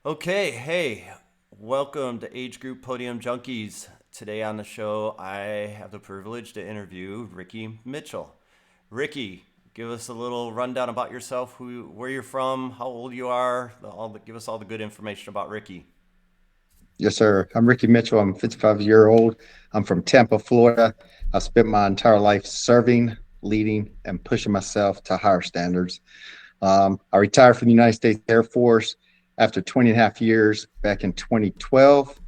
Okay, hey, welcome to Group Podium Junkies. Today on the show, I have the privilege to interview Rickt Mitchell. Ricky, give us a little rundown about yourself, where you're from, how old you are, give us all the good information about Ricky. Yes, sir. I'm Rickt Mitchell. I'm 55-year-old. I'm from Tampa, Florida. I've spent my entire life serving, leading, and pushing myself to higher standards. I retired from the United States Air Force after 20 and a half years back in 2012.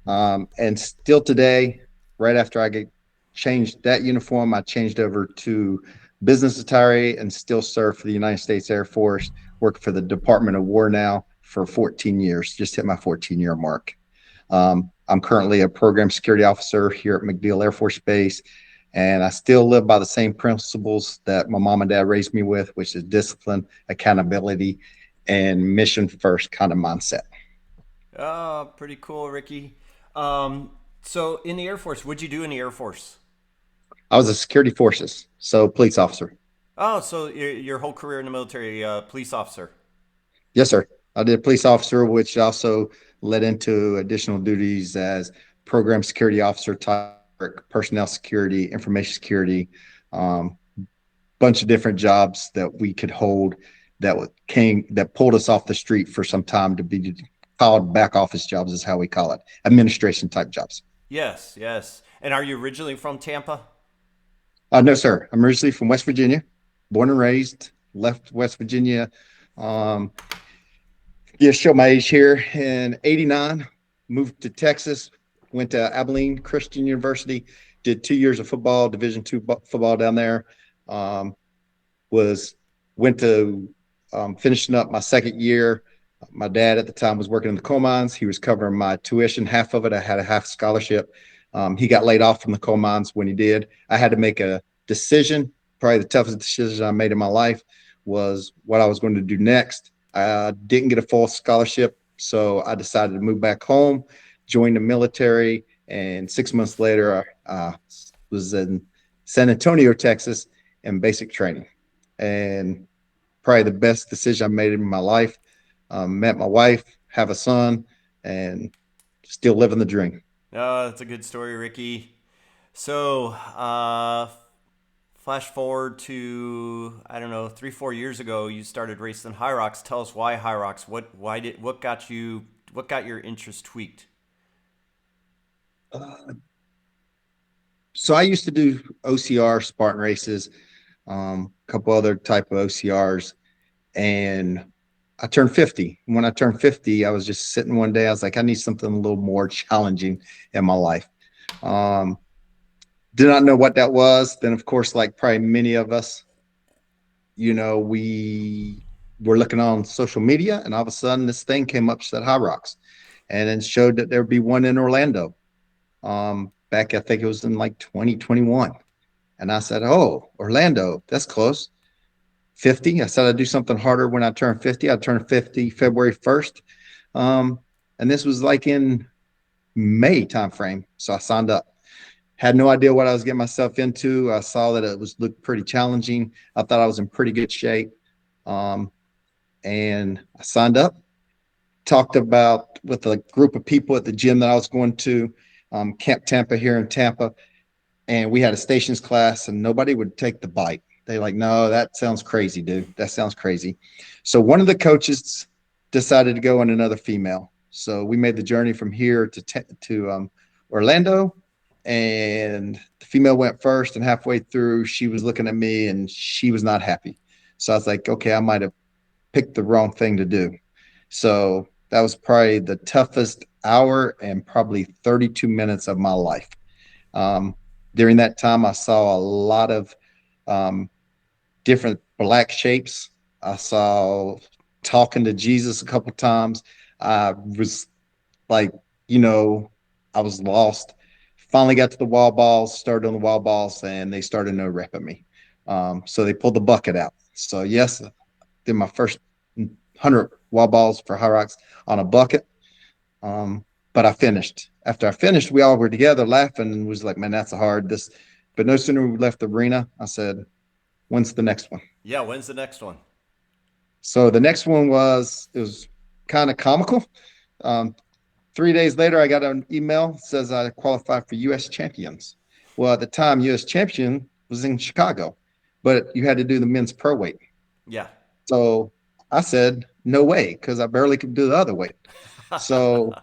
And still today, right after I get changed that uniform, I changed over to business attire and still serve for the United States Air Force, work for the Department of War now for 14 years, just hit my 14-year mark. I'm currently a program security officer here at MacDill Air Force Base, and I still live by the same principles that my mom and dad raised me with, which is discipline, accountability, and mission first kind of mindset. Oh, pretty cool, Ricky. Um, so in the Air Force, what'd you do in the Air Force? I was a security forces, so police officer. Oh, so your whole career in the military, police officer. Yes, sir. I did police officer, which also led into additional duties as program security officer type, personnel security, information security, um, bunch of different jobs that we could hold that pulled us off the street for some time to be called back office jobs is how we call it, administration type jobs. Yes, yes. And are you originally from Tampa? No, sir. I'm originally from West Virginia, born and raised. Left West Virginia. Um, yeah, show my age here. In '89, moved to Texas. Went to Abilene Christian University. Did 2 years of football, Division II football down there. Um, was went to finishing up my second year. My dad at the time was working in the coal mines. He was covering my tuition, half of it. I had a half scholarship. He got laid off from the coal mines when he did. I had to make a decision. Probably the toughest decision I made in my life was what I was going to do next. I didn't get a full scholarship, so I decided to move back home, join the military, and 6 months later, I was in San Antonio, Texas, in basic training. And probably the best decision I made in my life. Met my wife, have a son, and still living the dream. Oh, that's a good story, Ricky. So, flash forward to I don't know 3 4 years ago, you started racing Hyrox. Tell us why Hyrox. What got your interest tweaked? Uh, so I used to do OCR Spartan races, a couple other type of OCRs, and I turned 50. When I turned 50, I was just sitting one day. I was like, I need something a little more challenging in my life. Um, did not know what that was. Then, of course, like probably many of us, we were looking on social media, and all of a sudden, this thing came up, said Hyrox, and then showed that there would be one in Orlando. Back, I think it was in like 2021. And I said, oh, Orlando, that's close. 50. I said I'd do something harder when I turned 50. I turned 50 February 1st. Um, and this was like in May timeframe. So I signed up. Had no idea what I was getting myself into. I saw that it was looked pretty challenging. I thought I was in pretty good shape. Um, and I signed up, talked about with a group of people at the gym that I was going to, Camp Tampa here in Tampa. And we had a stations class and nobody would take the bite. They like, no, that sounds crazy, dude. That sounds crazy. So one of the coaches decided to go on another female. So we made the journey from here to Orlando, and the female went first. And halfway through, she was looking at me and she was not happy. So I was like, okay, I might have picked the wrong thing to do. So that was probably the toughest hour and probably 32 minutes of my life. Um, During that time, I saw a lot of um, different black shapes. I saw talking to Jesus a couple times. I was like, you know, I was lost. Finally got to the wall balls, started on the wall balls, and they started no rep at me. So they pulled the bucket out. So yes, I did my first 100 wall balls for Hyrox on a bucket. Um, but I finished. After I finished, we all were together laughing and was like, man, that's a hard this. But no sooner we left the arena, I said, when's the next one? Yeah, when's the next one? So the next one was it was kind of comical. Um, 3 days later, I got an email says I qualified for U.S. champions. Well, at the time, U.S. champion was in Chicago, but you had to do the men's pro weight. Yeah. So I said, no way, because I barely could do the other weight. So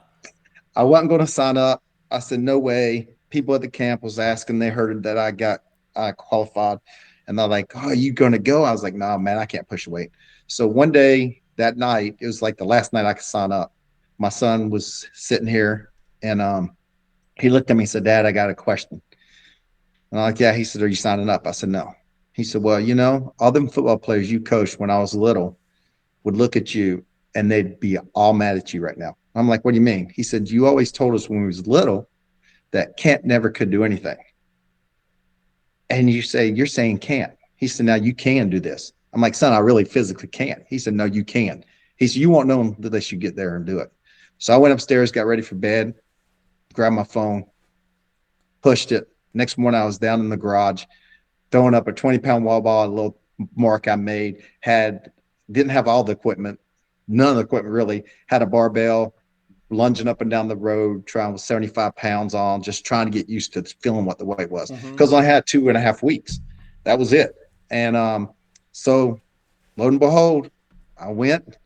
I wasn't going to sign up. I said, no way. People at the camp was asking, they heard that I qualified. And they're like, oh, are you going to go? I was like, no, nah, man, I can't push weight. So one day that night, it was like the last night I could sign up. My son was sitting here and he looked at me and said, Dad, I got a question. And I'm like, yeah. He said, are you signing up? I said, no. He said, well, all them football players you coached when I was little would look at you and they'd be all mad at you right now. I'm like, what do you mean? He said, you always told us when we was little that can't never could do anything. And you're saying can't. He said, now you can do this. I'm like, son, I really physically can't. He said, no, you can. He said, you won't know unless you get there and do it. So I went upstairs, got ready for bed, grabbed my phone, pushed it. Next morning, I was down in the garage, throwing up a 20-pound wall ball, a little mark I made, didn't have all the equipment, none of the equipment really, had a barbell, lunging up and down the road, trying with 75 pounds on, just trying to get used to feeling what the weight was. Mm-hmm. Because I had 2.5 weeks. That was it. And so lo and behold, I went.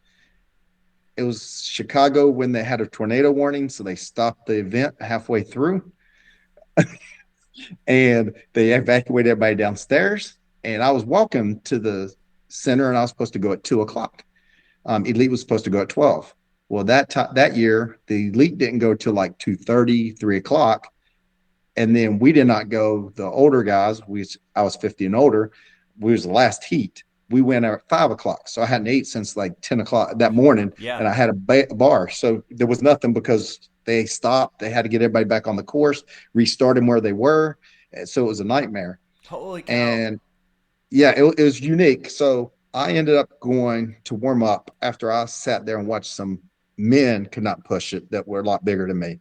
It was Chicago when they had a tornado warning, so they stopped the event halfway through and they evacuated everybody downstairs. And I was walking to the center, and I was supposed to go at 2 o'clock. Elite was supposed to go at 12. Well, that year, the elite didn't go till like 2:30, 3 o'clock. And then we did not go, the older guys, I was 50 and older, we was the last heat. We went at 5 o'clock. So I hadn't ate since like 10 o'clock that morning. Yeah. And I had a bar. So there was nothing because they stopped. They had to get everybody back on the course, restart them where they were. And so it was a nightmare. Holy cow. And yeah, it was unique. So I ended up going to warm up after I sat there and watched some men could not push it that were a lot bigger than me.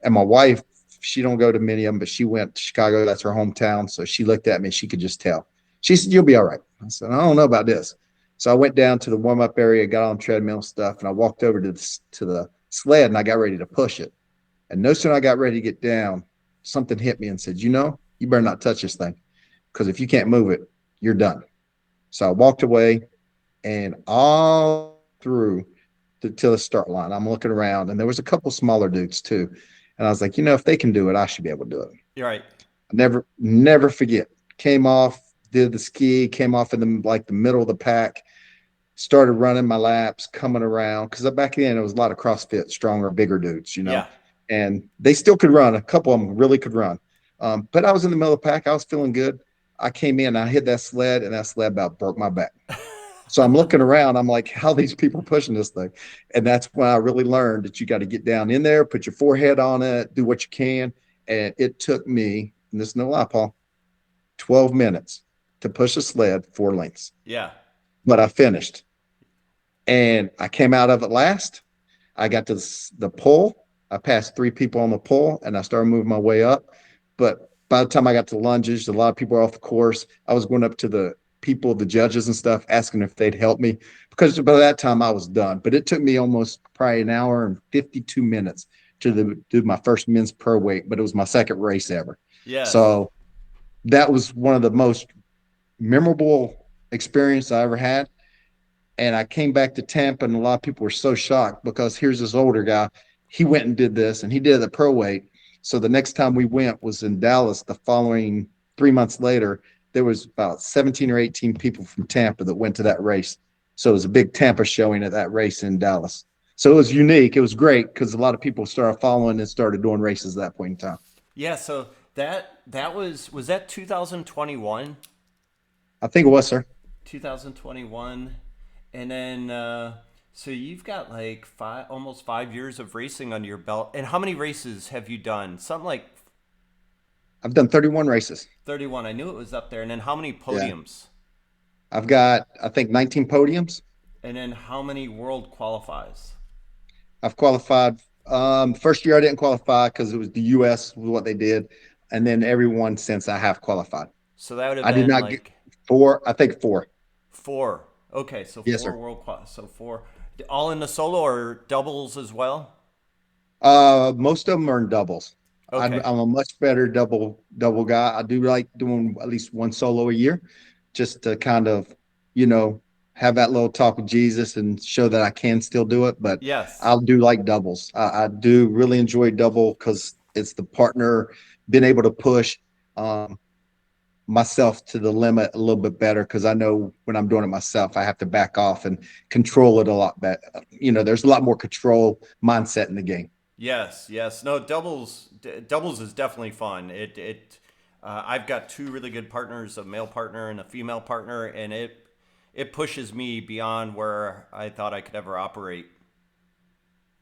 And my wife, she don't go to many of them, but she went to Chicago. That's her hometown. So she looked at me. She could just tell. She said, you'll be all right. I said, I don't know about this. So I went down to the warm up area, got on treadmill stuff, and I walked over to the sled and I got ready to push it. And no sooner I got ready to get down, something hit me and said, you better not touch this thing, because if you can't move it, you're done. So I walked away, and all through to the start line, I'm looking around, and there was a couple smaller dudes too. And I was like, if they can do it, I should be able to do it. You're right. Never forget. Came off, did the ski, came off in the middle of the pack, started running my laps, coming around. Because back then it was a lot of CrossFit, stronger, bigger dudes, Yeah. and they still could run. A couple of them really could run. But I was in the middle of the pack. I was feeling good. I came in, I hit that sled, and that sled about broke my back. So I'm looking around. I'm like, how are these people pushing this thing? And that's when I really learned that you got to get down in there, put your forehead on it, do what you can. And it took me, and this is no lie, Paul, 12 minutes to push a sled 4 lengths. Yeah. But I finished. And I came out of it last. I got to the pole. I passed 3 people on the pole, and I started moving my way up. But by the time I got to lunges, a lot of people were off the course. I was going up to the people, the judges and stuff, asking if they'd help me, because by that time I was done. But it took me almost probably an hour and 52 minutes to do my first men's pro weight, but it was my second race ever. Yeah. So that was one of the most memorable experience I ever had. And I came back to Tampa, and a lot of people were so shocked, because here's this older guy. He went and did this, and he did the pro weight. So the next time we went was in Dallas. The following 3 months later, there was about 17 or 18 people from Tampa that went to that race. So it was a big Tampa showing at that race in Dallas. So it was unique. It was great because a lot of people started following and started doing races at that point in time. Yeah. So that was that 2021? I think it was, sir. 2021. And then, so you've got like almost 5 years of racing under your belt. And how many races have you done? Something like I've done 31 races. 31. I knew it was up there. And then how many podiums? Yeah. I've got, I think, 19 podiums. And then how many world qualifies? I've qualified. First year I didn't qualify because it was the U.S. was what they did. And then everyone since I have qualified. So that would have I been did not like get 4. I think 4. 4. Okay, so Yes, 4 sir. world qual. So 4. All in the solo or doubles as well? Most of them are in doubles. I'm, Okay. I'm a much better double guy. I do like doing at least one solo a year, just to kind of, you know, have that little talk with Jesus and show that I can still do it. But Yes. I'll do like doubles. I do really enjoy double because it's the partner being able to push um, myself to the limit a little bit better because I know when I'm doing it myself, I have to back off and control it a lot better. There's a lot more control mindset in the game. Yes, yes. No, doubles is definitely fun. I've got two really good partners, a male partner and a female partner, and it pushes me beyond where I thought I could ever operate.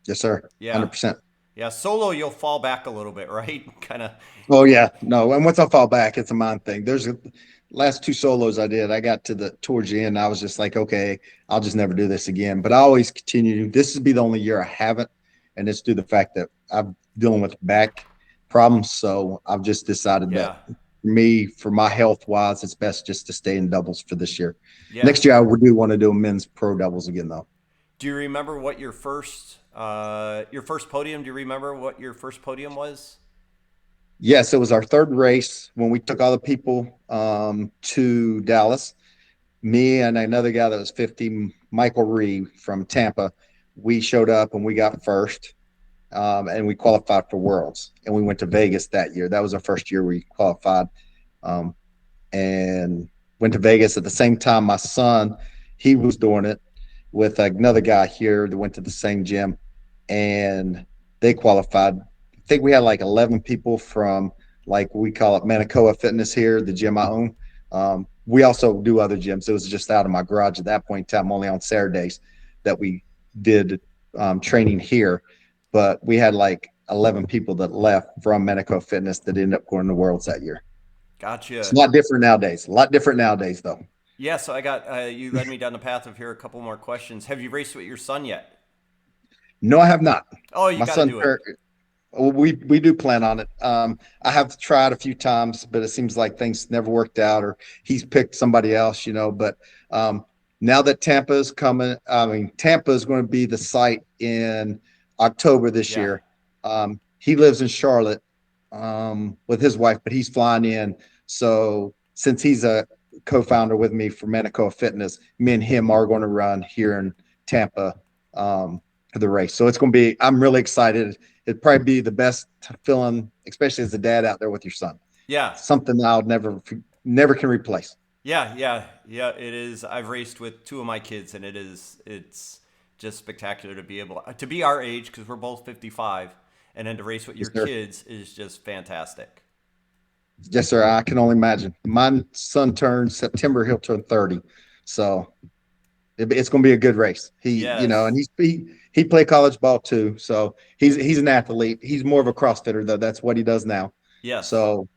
Yes, sir. Yeah. 100%. Yeah, solo you'll fall back a little bit, right? Kind of. Oh yeah, no. And once I fall back, it's a mind thing. Last two solos I did. I got to the towards the end. I was just like, okay, I'll just never do this again. But I always continue. This would be the only year I haven't, and it's due to the fact that I'm dealing with back problems. So I've just decided that Yeah. for me, for my health wise, it's best just to stay in doubles for this year. Yeah. Next year, I do want to do a men's pro doubles again, though. Do you remember what your first podium? Do you remember what your first podium was? Yes, it was our third race when we took all the people to Dallas. Me and another guy that was 50, Michael Reed from Tampa, we showed up and we got first, and we qualified for Worlds. And we went to Vegas that year. That was our first year we qualified, um, and went to Vegas at the same time. My son, he was doing it with another guy here that went to the same gym, and they qualified. I think we had like 11 people from, like, we call it Manacoa Fitness here, the gym I own. We also do other gyms. It was just out of my garage at that point in time, only on Saturdays that we did training here. But we had like 11 people that left from Manacoa Fitness that ended up going to Worlds that year. It's a Gotcha. lot different nowadays. A lot different nowadays, though. Yeah, so I got you led me down the path of here a couple more questions. Have you raced with your son yet? No, I have not. Oh, you My got to son, do it. we do plan on it. I have tried a few times, but it seems like things never worked out, or he's picked somebody else, But now that Tampa is coming, I mean, Tampa is going to be the site in October this Yeah. year. He lives in Charlotte with his wife, but he's flying in. So since he's a co-founder with me for Manicoa Fitness, me and him are going to run here in Tampa for the race. So it's going to be. I'm really excited. It'd probably be the best feeling, especially as a dad out there with your son. Yeah. Something I'll never can replace. Yeah, yeah, yeah, it is. I've raced with two of my kids and it's just spectacular to be able to be our age because we're both 55 and then to race with Yes, your sir. kids is just fantastic. Yes, sir. I can only imagine. My son turns September. He'll turn 30. So it's going to be a good race. And Yes. he played college ball too. So he's an athlete. He's more of a CrossFitter though. That's what he does now. Yes. So,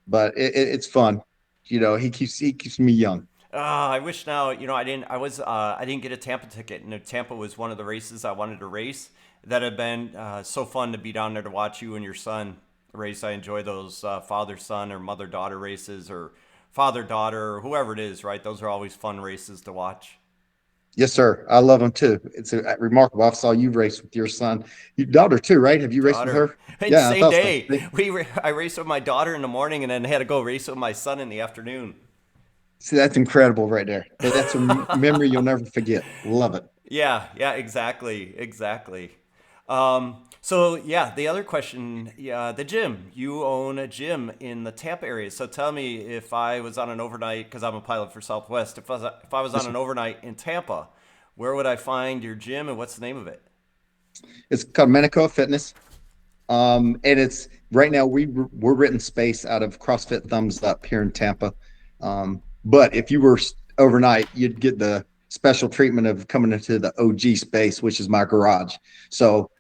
but it's fun. He keeps me young. I wish now, I didn't get a Tampa ticket and Tampa was one of the races I wanted to race that have been so fun to be down there to watch you and your son race. I enjoy those father son or mother daughter races or father daughter or whoever it is, right? Those are always fun races to watch. Yes, sir. I love him too. It's remarkable. I saw you race with your son, your daughter too, right? Have you raced with Daughter. her? And Yeah, I same thought so. day, I raced with my daughter in the morning, and then had to go race with my son in the afternoon. See, that's incredible right there. That's a memory you'll never forget. Love it. Yeah, yeah, exactly, exactly. So yeah, the other question, yeah, the gym. You own a gym in the Tampa area. So tell me if I was on an overnight, because I'm a pilot for Southwest. If I was Yes, on sir. an overnight in Tampa, where would I find your gym, and what's the name of it? It's called Menico Fitness. And it's right now we're renting space out of CrossFit Thumbs Up here in Tampa. But if you were overnight, you'd get the special treatment of coming into the OG space, which is my garage. So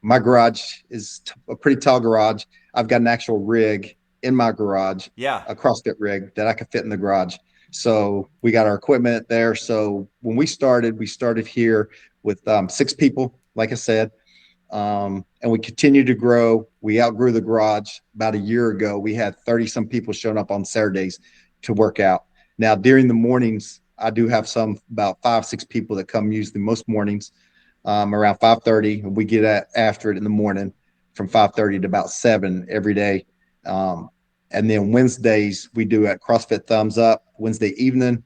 my garage is a pretty tall garage. I've got an actual rig in my garage, Yeah. a CrossFit rig that I could fit in the garage. So we got our equipment there. So when we started here with 6 people, like I said, and we continue to grow. We outgrew the garage about a year ago. We had 30 some people showing up on Saturdays to work out. Now, during the mornings, I do have some about 5, 6 people that come usually most mornings around 5:30. We get after it in the morning from 5:30 to about 7 every day. And then Wednesdays we do at CrossFit Thumbs Up Wednesday evening,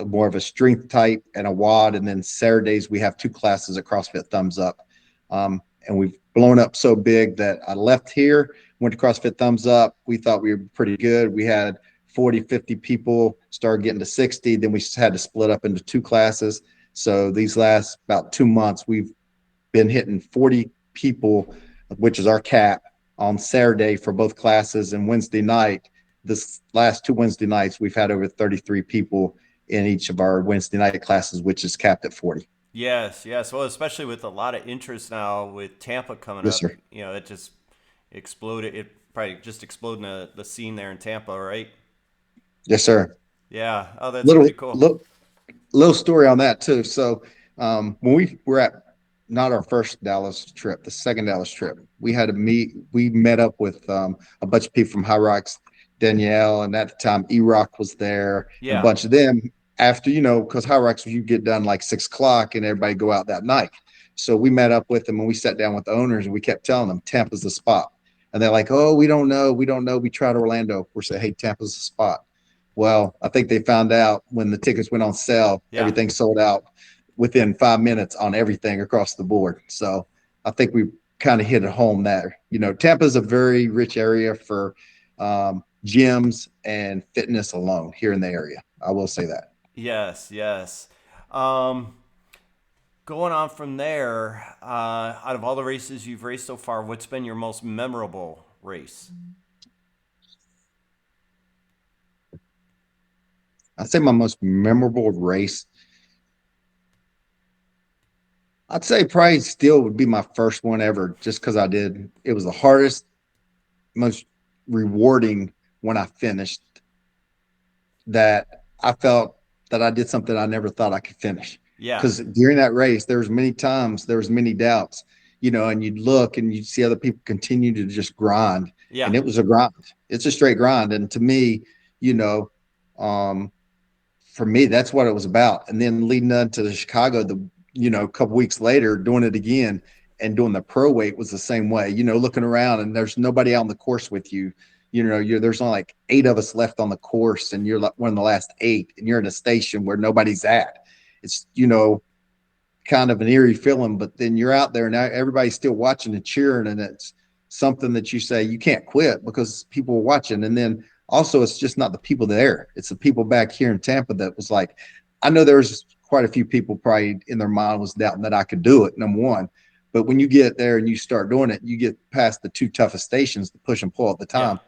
more of a strength type and a WOD. And then Saturdays we have 2 classes at CrossFit Thumbs Up. And we've blown up so big that I left here, went to CrossFit Thumbs Up. We thought we were pretty good. We had 40, 50 people, started getting to 60. Then we had to split up into 2 classes. So these last about 2 months, we've been hitting 40 people, which is our cap, on Saturday for both classes. And Wednesday night, this last 2 Wednesday nights, we've had over 33 people in each of our Wednesday night classes, which is capped at 40. Yes, yes. Well, especially with a lot of interest now with Tampa coming Yes, up, sir. it just exploded. It probably just exploding the scene there in Tampa, right? Yes, sir. Yeah. Oh, that's Little, pretty cool. little story on that too. So when we were at not our first Dallas trip, the second Dallas trip, we had to meet. We met up with a bunch of people from Hyrox, Danielle, and at the time E-Rock was there, and a Yeah. bunch of them. After because Hyrox, you get done like 6 o'clock, and everybody go out that night. So we met up with them and we sat down with the owners and we kept telling them Tampa's the spot. And they're like, "Oh, we don't know. We don't know. We tried Orlando." We're saying, "Hey, Tampa's the spot." Well, I think they found out when the tickets went on sale, Yeah. everything sold out within 5 minutes on everything across the board. So I think we kind of hit it home there. Tampa is a very rich area for gyms and fitness alone here in the area. I will say that. Yes, yes. Um, Going on from there, out of all the races you've raced so far, what's been your most memorable race? I'd say my most memorable race, I'd say probably still would be my first one ever, just because it was the hardest, most rewarding when I finished, that I felt that I did something I never thought I could finish. Yeah. Because during that race, there was many times, there was many doubts, and you'd look and you'd see other people continue to just grind, Yeah. and it was a grind. It's a straight grind, and to me, you know, um, for me, that's what it was about. And then leading up to the Chicago, a couple weeks later, doing it again and doing the pro weight was the same way. Looking around and there's nobody out on the course with you. There's only like 8 of us left on the course, and you're like one of the last 8, and you're in a station where nobody's at. It's kind of an eerie feeling, but then you're out there now, everybody's still watching and cheering, and it's something that you say you can't quit because people are watching. And then also, it's just not the people there, it's the people back here in Tampa that was like, I know there's quite a few people probably in their mind was doubting that I could do it, number one. But when you get there and you start doing it, you get past the 2 toughest stations, the push and pull at the Yeah. time,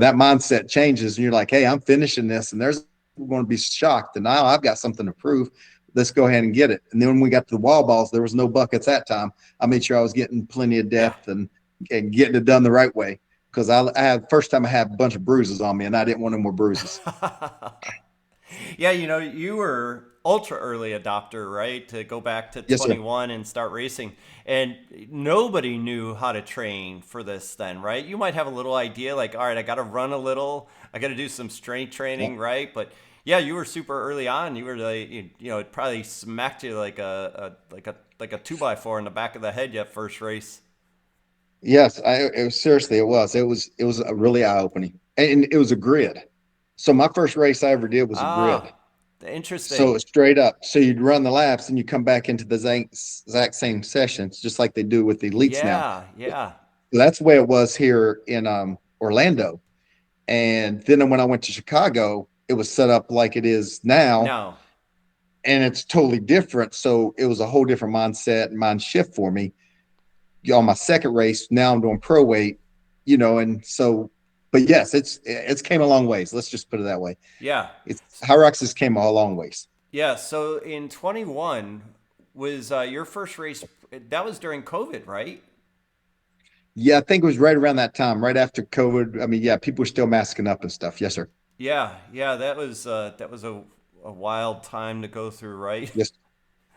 that mindset changes and you're like, hey, I'm finishing this, and there's going to be shocked, and now I've got something to prove. Let's go ahead and get it. And then when we got to the wall balls, there was no buckets that time. I made sure I was getting plenty of Yeah. depth and getting it done the right way, because I had first time I had a bunch of bruises on me and I didn't want any more bruises. Yeah, you were ultra early adopter, right? To go back to Yes, sir. 21 and start racing. And nobody knew how to train for this then, right? You might have a little idea like, all right, I got to run a little, I got to do some strength Yeah. training, right? But yeah, you were super early on. You were like, it probably smacked you like a 2x4 in the back of the head that first race. Yes, it was seriously, it was a really eye opening, and it was a grid. So my first race I ever did was a grid. Ah, So interesting. it's straight up. So you'd run the laps and you come back into the exact same sessions, just like they do with the elites now. Yeah, yeah. That's the way it was here in Orlando. And then when I went to Chicago, it was set up like it is now, No. and it's totally different. So it was a whole different mindset and mind shift for me. On my second race, now I'm doing pro weight, and so, but yes, it's came a long ways. Let's just put it that way. Yeah. It's Hyrox has came a long ways. Yeah, so in 21 was your first race. That was during COVID, right? Yeah, I think it was right around that time, right after COVID. I mean, yeah, people were still masking up and stuff. Yes, sir. Yeah, yeah, that was a wild time to go through, right? Yes,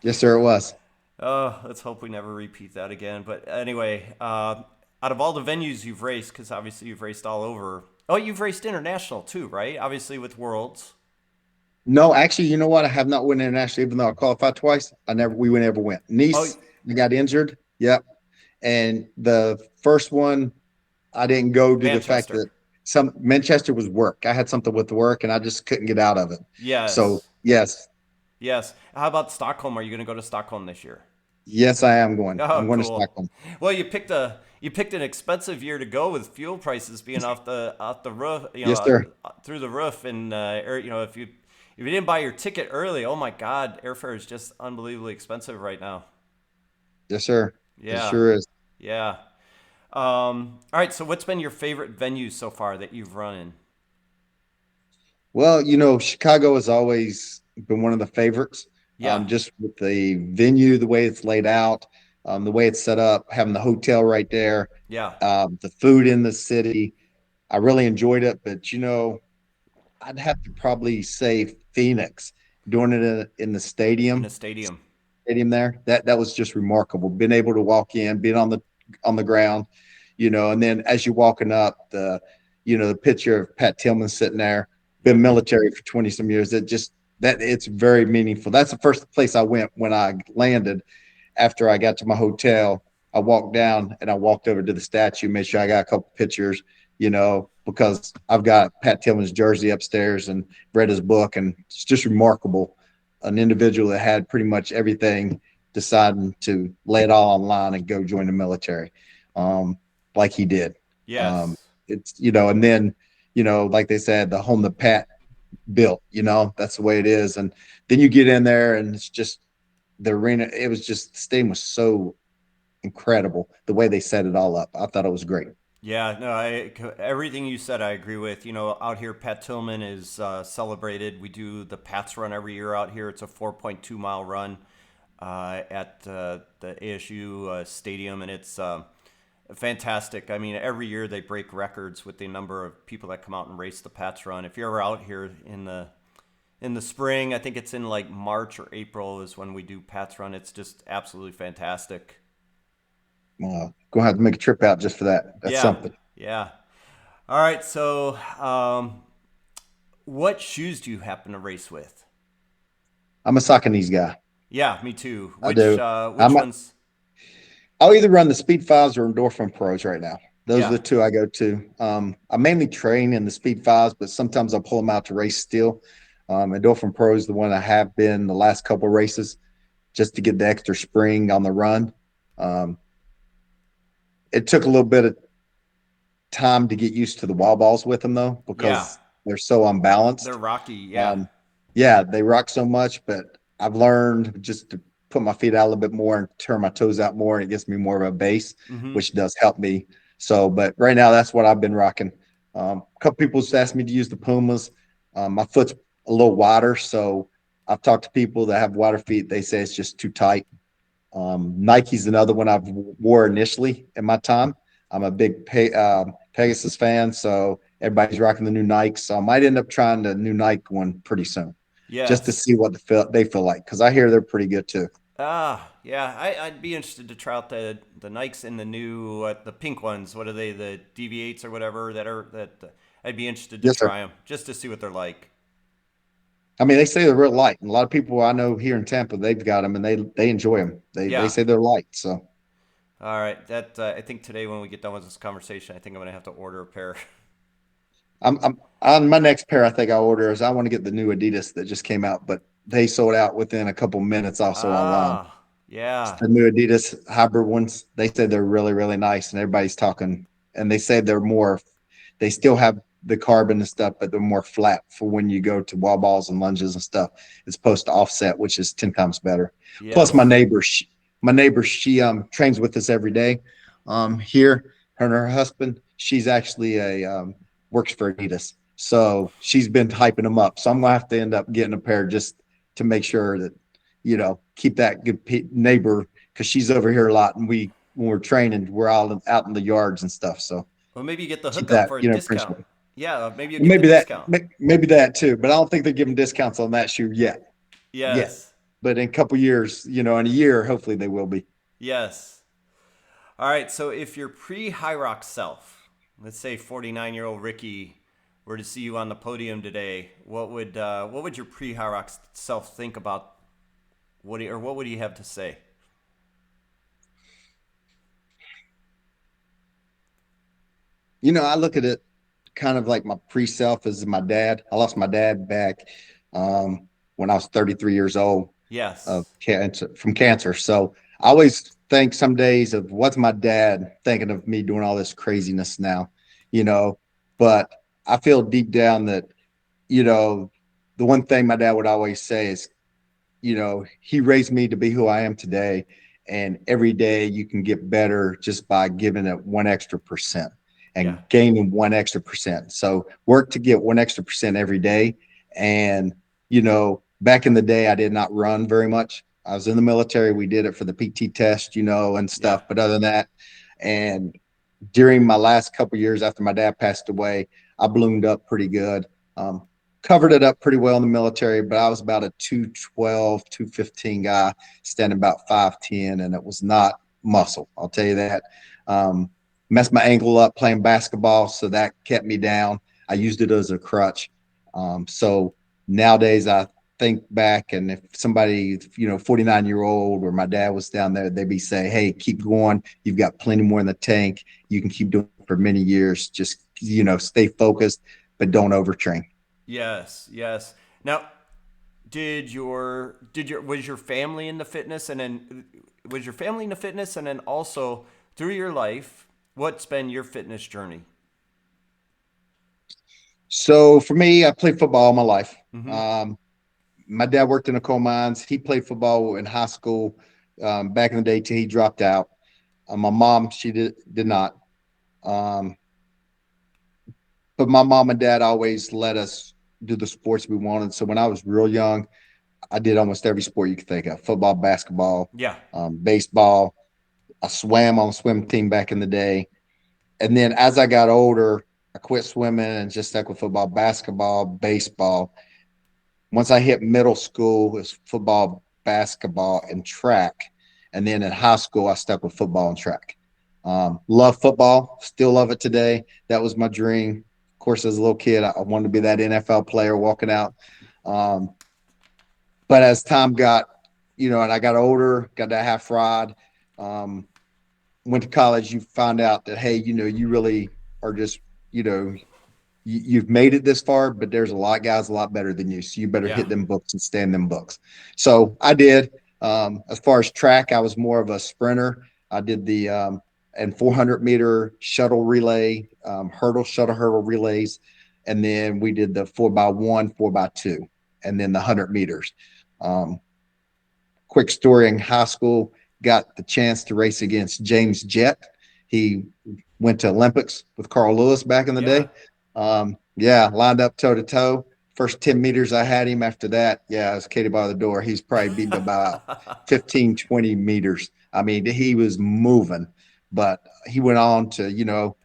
yes, sir. It was. Oh, let's hope we never repeat that again. But anyway, out of all the venues you've raced, because obviously you've raced all over. Oh, you've raced international too, right? Obviously with Worlds. No, actually, you know what? I have not went international, even though I qualified twice. We never went. Oh, Nice, I got injured. Yep. And the first one, I didn't go due to the fact Manchester. that some Manchester was work. I had something with the work and I just couldn't get out of it. So Yes. yes, Yes. How about Stockholm? Are you going to go to Stockholm this year? yes, I am going. Oh, I'm going to cool. Stockholm. Well, you picked an expensive year to go with fuel prices being off the roof, Yes, sir. through the roof, and if you didn't buy your ticket early, oh my God, airfare is just unbelievably expensive right now. Yes, sir. It Yeah, sure is. yeah. All right. So, what's been your favorite venue so far that you've run in? Well, Chicago has always been one of the favorites, Yeah, just with the venue, the way it's laid out, the way it's set up, having the hotel right there, yeah. the food in the city. I really enjoyed it, but I'd have to probably say Phoenix doing it in the In a stadium. stadium. There. That was just remarkable. Being able to walk in, being on the ground, and then as you're walking up, the picture of Pat Tillman sitting there, been Yep. military for 20 some years. That it's very meaningful. That's the first place I went when I landed. After I got to my hotel, I walked down and I walked over to the statue, made sure I got a couple pictures, because I've got Pat Tillman's jersey upstairs and read his book, and it's just remarkable. An individual that had pretty much everything deciding to lay it all online and go join the military, like he did. Um, Yes. and then, like they said, the home that Pat built, that's the way it is. And then you get in there and it's just the arena. It was just, the stadium was so incredible the way they set it all up. I thought it was great. Yeah, no, everything you said I agree with. Out here, Pat Tillman is celebrated. We do the Pats run every year out here. It's a 4.2 mile run at the ASU stadium, and it's fantastic. I mean, every year they break records with the number of people that come out and race the Pats run. If you're ever out here in the spring, I think it's in like March or April is when we do Pats run. It's just absolutely fantastic. Gonna have to make a trip out just for that. That's Yeah, something. yeah. All right, so what shoes do you happen to race with? I'm a Saucony's guy. Yeah, me too. I do. Which I'm ones? I'll either run the Speed Fives or Endorphin Pros right now. Those are Yeah. the two I go to. I mainly train in the Speed Fives, but sometimes I'll pull them out to race still. Endorphin Pro is the one I have been the last couple races just to get the extra spring on the run. Um, it took a little bit of time to get used to the wall balls with them though, Yeah. because they're so They're unbalanced. rocky. Yeah. Um, yeah, they rock so much, but I've learned just to put my feet out a little bit more and turn my toes out more, and it gives me more of a base, Mm-hmm. which does help me. So, but right now that's what I've been rocking. A couple people just asked me to use the Pumas. My foot's a little wider, so I've talked to people that have wider feet. They say it's just too tight. Nike's another one I've wore initially in my time. I'm a big Pegasus fan, so everybody's rocking the new Nikes. So I might end up trying the new Nike one pretty soon, just to Yes. see what they feel like, because I hear they're pretty good too. Ah, yeah. I'd be interested to try out the Nikes in the new the pink ones. What are they? The DV8s or whatever I'd be interested to Yes, sir. try them just to see what they're like. I mean, they say they're real light, and a lot of people I know here in Tampa, they've got them and they enjoy them. They Yeah. say they're light. So All right. That I think today when we get done with this conversation, I think I'm gonna have to order a pair. I'm on my next pair. I think I order is I want to get the new Adidas that just came out, but they sold out within a couple minutes also online. Ah, yeah. The new Adidas hybrid ones. They said they're really, really nice, and everybody's talking. And they say they're more. They still have the carbon and stuff, but they're more flat for when you go to wall balls and lunges and stuff. It's supposed to offset, which is 10 times better. Plus, Yes. my neighbor, she trains with us every day. Here, her and her husband. She's actually a works for Adidas, so she's been hyping them up. So I'm gonna have to end up getting a pair just to make sure that keep that good neighbor, because she's over here a lot, and when we're training, we're all out in the yards and stuff. So Well, maybe you get the keep hookup that, for a discount. appreciate it. Yeah, maybe you'll get the Maybe that, discount. maybe that too, but I don't think they're giving discounts on that shoe yet. Yes. But in a couple years, in a year, hopefully they will be. Yes. All right. So if your pre Hyrox self, let's say 49-year-old Ricky, were to see you on the podium today, what would your pre-Hyrox self think about what would he have to say? I look at it kind of like my pre-self as my dad. I lost my dad back when I was 33 years old of Yes. cancer from cancer. So I always think some days of what's my dad thinking of me doing all this craziness now, you know. But I feel deep down that, you know, the one thing my dad would always say is, he raised me to be who I am today. And every day you can get better just by giving it 1 extra percent Yeah. and gaining 1 extra percent. So work to get 1 extra percent every day. And, back in the day, I did not run very much. I was in the military. We did it for the PT test, and Yeah. stuff. But other than that, and during my last couple of years after my dad passed away, I bloomed up pretty good. Um, Covered it up pretty well in the military, but I was about a 212, 215 guy, standing about 5'10, and it was not muscle. I'll tell you that. Um, Messed my ankle up playing basketball, so that kept me down. I used it as a crutch. So nowadays, I think back, and if somebody, 49-year-old or my dad was down there, they'd be saying, "Hey, keep going. You've got plenty more in the tank. You can keep doing it for many years. Just, stay focused, but don't overtrain." Yes. Yes. Now, was your family into fitness, and then was your family into fitness, and then also through your life, what's been your fitness journey? So for me, I played football all my life. Mm-hmm. Um, my dad worked in the coal mines. He played football in high school back in the day till he dropped out. My mom, she did not. Um, but my mom and dad always let us do the sports we wanted. So when I was real young, I did almost every sport you could think of: football, basketball, Yeah. baseball. I swam on the swim team back in the day. And then as I got older, I quit swimming and just stuck with football, basketball, baseball. Once I hit middle school, it was football, basketball, and track. And then in high school, I stuck with football and track. Love football, still love it today. That was my dream. Of course, as a little kid, I wanted to be that NFL player walking out. Um, but as time got, and I got older, got that half rod, um, went to college, you found out that, hey, you really are just, you know, you've made it this far, but there's a lot of guys a lot better than you. So you better Yeah. hit them books and stand them books. So I did. As far as track, I was more of a sprinter. I did the and 400-meter shuttle relay, shuttle hurdle relays, and then we did the 4x1, 4x2, and then the 100 meters. Um, Quick story: in high school, got the chance to race against James Jett. He went to Olympics with Carl Lewis back in the Yeah. day. Yeah, lined up toe to toe. First 10 meters I had him. After that, yeah, I was Katie by the door. He's probably beat me about 15, 20 meters. I mean, he was moving, but he went on to,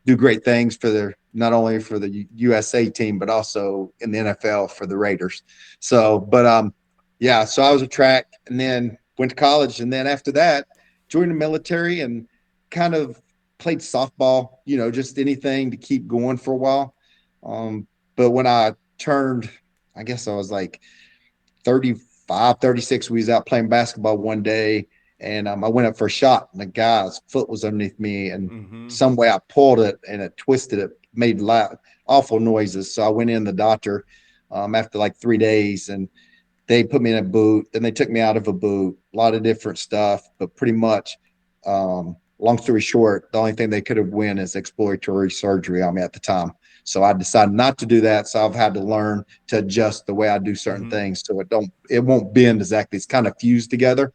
do great things for not only for the USA team, but also in the NFL for the Raiders. So, but yeah, so I was a track and then went to college. And then after that, joined the military and kind of played softball, just anything to keep going for a while. But when I turned, I guess I was like 35, 36, we was out playing basketball one day and I went up for a shot and the guy's foot was underneath me and Mm-hmm. some way I pulled it and it twisted it, made loud, awful noises. So I went in the doctor after like 3 days and they put me in a boot. Then they took me out of a boot, a lot of different stuff, but pretty much, long story short, the only thing they could have win is exploratory surgery on me at the time. So I decided not to do that. So I've had to learn to adjust the way I do certain Mm-hmm. things so it won't bend exactly. It's kind of fused together.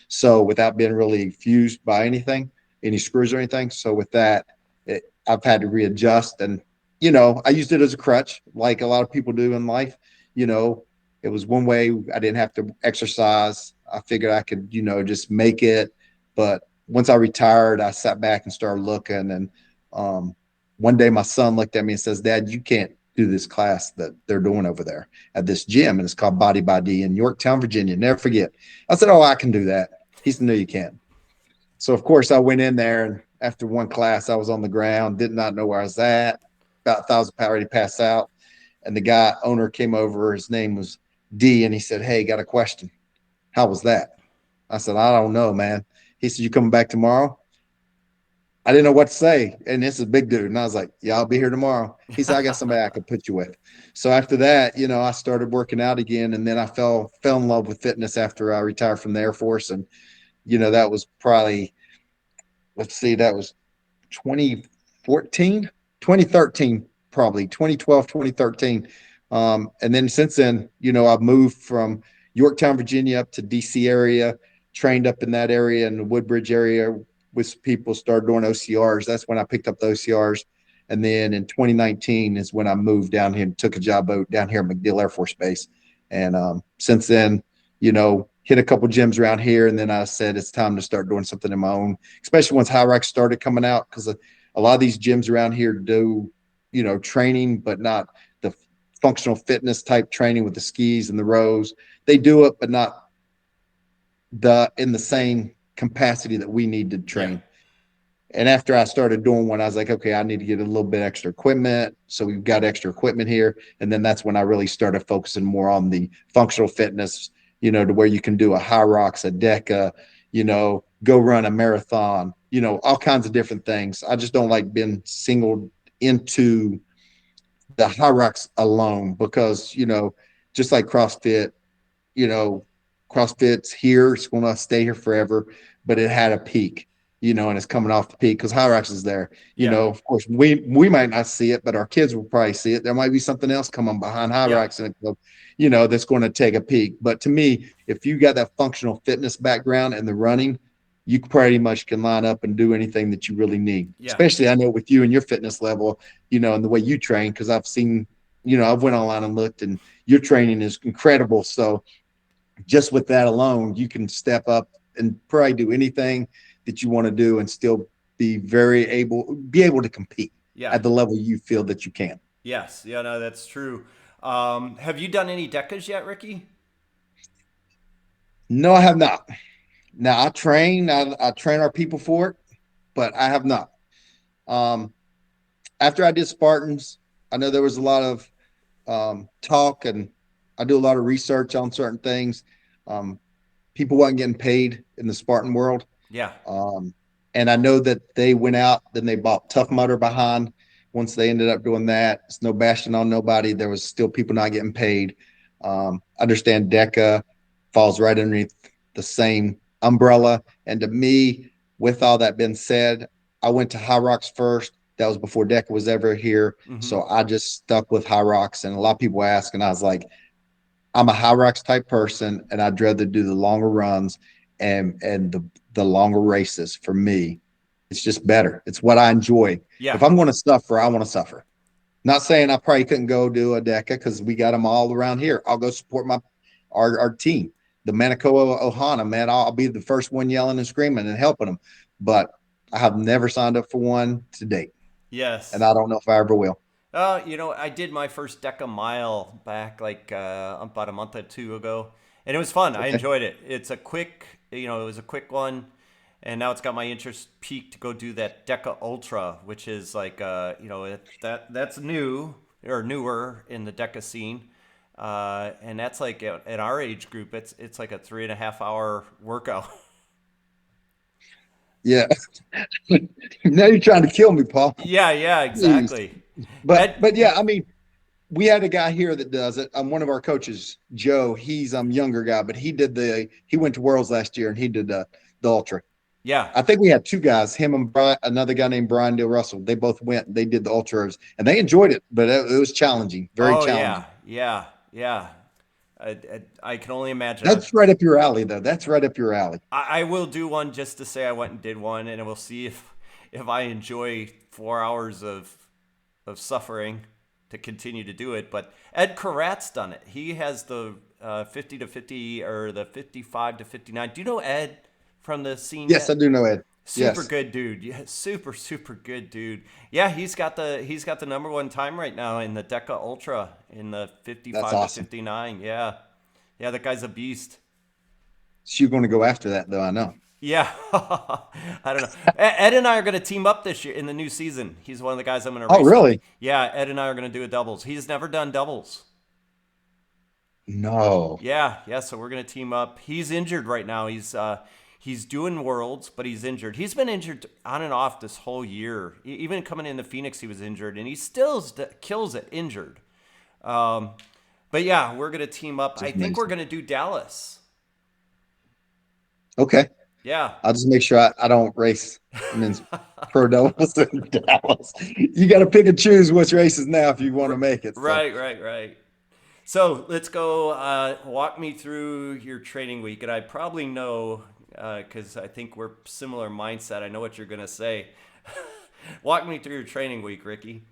So without being really fused by anything, any screws or anything. So with that, I've had to readjust and I used it as a crutch, like a lot of people do in life. You know, it was one way I didn't have to exercise. I figured I could, just make it. But once I retired, I sat back and started looking. And one day my son looked at me and says, "Dad, you can't do this class that they're doing over there at this gym. And it's called Body by D in Yorktown, Virginia. Never forget." I said, "Oh, I can do that." He said, "No, you can't." So, of course, I went in there. And after one class, I was on the ground, did not know where I was at, about 1,000 pound. He passed out, and the guy owner came over. His name was D, and he said, "Hey, got a question. How was that?" I said, "I don't know, man." He said, "You coming back tomorrow?" I didn't know what to say. And this is a big dude. And I was like, "Yeah, I'll be here tomorrow." He said, "I got somebody I could put you with." So after that, I started working out again. And then I fell in love with fitness after I retired from the Air Force. And, that was probably, let's see, that was 2014, 2013, probably 2012, 2013. And then since then, I've moved from Yorktown, Virginia up to DC area, trained up in that area in the Woodbridge area with people, started doing OCRs. That's when I picked up the OCRs. And then in 2019 is when I moved down here and took a job out down here at MacDill Air Force Base. And since then, hit a couple gyms around here. And then I said, it's time to start doing something of my own, especially once Hyrox started coming out, because a lot of these gyms around here do, training, but not the functional fitness type training with the skis and the rows. They do it, but not in the same capacity that we need to Yeah. train. And after I started doing one, I was like, okay, I need to get a little bit extra equipment. So we've got extra equipment here. And then that's when I really started focusing more on the functional fitness, to where you can do a Hyrox, a DECA, go run a marathon, all kinds of different things. I just don't like being singled into the Hyrox alone because, just like CrossFit, you know, CrossFit's here. It's going to stay here forever, but it had a peak, and it's coming off the peak because Hyrox is there. Yeah. Of course, we might not see it, but our kids will probably see it. There might be something else coming behind Yeah. Hyrox and that's going to take a peak. But to me, if you got that functional fitness background and the running, you pretty much can line up and do anything that you really need. Yeah. Especially, I know with you and your fitness level, and the way you train, because I've seen, I've went online and looked, and your training is incredible. So just with that alone, you can step up and probably do anything that you want to do and still be able to compete Yeah. at the level you feel that you can. Yes. Yeah, no, that's true. Have you done any decas yet, Ricky? No, I have not. Now I train our people for it, but I have not. Um, After I did Spartans, I know there was a lot of talk, and I do a lot of research on certain things. Um, People wasn't getting paid in the Spartan world. Yeah. Um, and I know that they went out, then they bought Tough Mudder behind. Once they ended up doing that, it's no bashing on nobody. There was still people not getting paid. I understand DECA falls right underneath the same umbrella. And to me, with all that being said, I went to Hyrox first. That was before DECA was ever here. Mm-hmm. So I just stuck with Hyrox. And a lot of people ask, and I was like, I'm a Hyrox type person, and I'd rather do the longer runs and the longer races. For me, it's just better. It's what I enjoy. Yeah. If I'm going to suffer, I want to suffer. Not saying I probably couldn't go do a DECA because we got them all around here. I'll go support our team, the Manitoba Ohana. Man, I'll be the first one yelling and screaming and helping them. But I have never signed up for one to date, and Yes. I don't know if I ever will. I did my first Deca mile back like about a month or two ago, and it was fun. I Okay. enjoyed it. It's a quick, it was a quick one, and now it's got my interest peaked to go do that Deca Ultra, which is like, that's new or newer in the Deca scene, and that's like at our age group, it's like a 3.5 hour workout. Yeah. Now you're trying to kill me, Paul. Yeah, yeah, Jeez. exactly. But Ed, but yeah, I mean, we had a guy here that does it. One of our coaches, Joe. He's younger guy, but he went to Worlds last year and he did the ultra. yeah. I think we had two guys, him and another guy named Brian Dale Russell. They both went. They did the ultras and they enjoyed it, but it was challenging, very Oh yeah, challenging. yeah, yeah. I can only imagine. That's right up your alley, though. That's right up your alley. I will do one just to say I went and did one, and we'll see if I enjoy 4 hours of suffering to continue to do it. But Ed Karat's done it. He has the 50 to 50 or the 55 to 59. Do you know Ed from the scene Yes, I yet? do know Ed. Super Yes, good dude. Yeah, super good dude. Yeah, he's got the number one time right now in the Deca Ultra in the that's 55 to awesome. 59. Yeah. Yeah, that guy's a beast. So you're going to go after that, though. I know. Yeah, I don't know. Ed and I are going to team up this year in the new season. He's one of the guys I'm going to Oh, race with. really? Yeah, Ed and I are going to do a doubles. He's never done doubles. No. Yeah, yeah. So we're going to team up. He's injured right now. He's doing worlds, but he's injured. He's been injured on and off this whole year. Even coming into Phoenix, he was injured, and he still kills it injured. Um, but yeah, we're going to team up. It's I think we're amazing. going to do Dallas. Okay. Yeah. I'll just make sure I don't race men's pro doubles in Dallas. You got to pick and choose which races now if you want to make it. So, Right, right, right. So let's go. Walk me through your training week, and I probably know because I think we're similar mindset. I know what you're gonna say. Walk me through your training week, Ricky.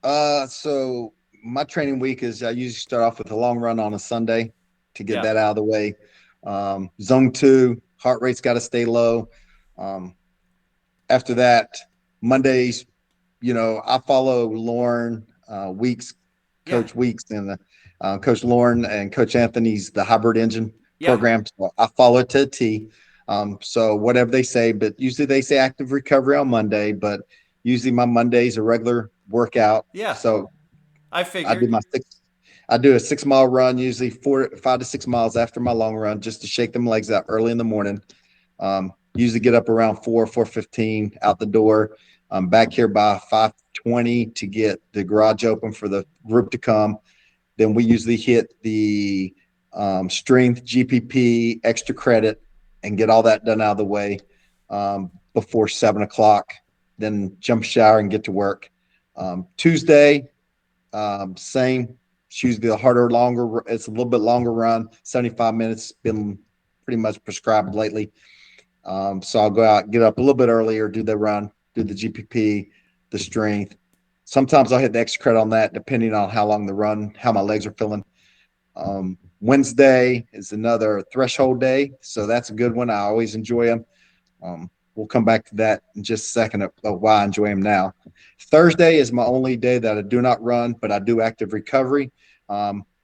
so my training week is I usually start off with a long run on a Sunday to get Yeah, that out of the way. Zone two, heart rate's got to stay low. Um, After that, Mondays, I follow Lauren Weeks, yeah, Coach Weeks, and Coach Lauren and Coach Anthony's the hybrid engine yeah, program. So I follow it to a T. So whatever they say, but usually they say active recovery on Monday, but usually my Monday's a regular workout. yeah. So I I do figured. my six. I do a 6 mile run, usually 5 to 6 miles after my long run, just to shake them legs out early in the morning. Usually get up around 4:15 out the door. I'm back here by 5:20 to get the garage open for the group to come. Then we usually hit the strength, GPP, extra credit, and get all that done out of the way before 7 o'clock. Then jump shower and get to work. Tuesday, same. It's usually a harder, longer. It's a little bit longer run. 75 minutes. Been pretty much prescribed lately. So I'll go out, get up a little bit earlier, do the run, do the GPP, the strength. Sometimes I'll hit the extra credit on that, depending on how long the run, how my legs are feeling. Wednesday is another threshold day, so that's a good one. I always enjoy them. We'll come back to that in just a second of why I enjoy them now. Thursday is my only day that I do not run, but I do active recovery.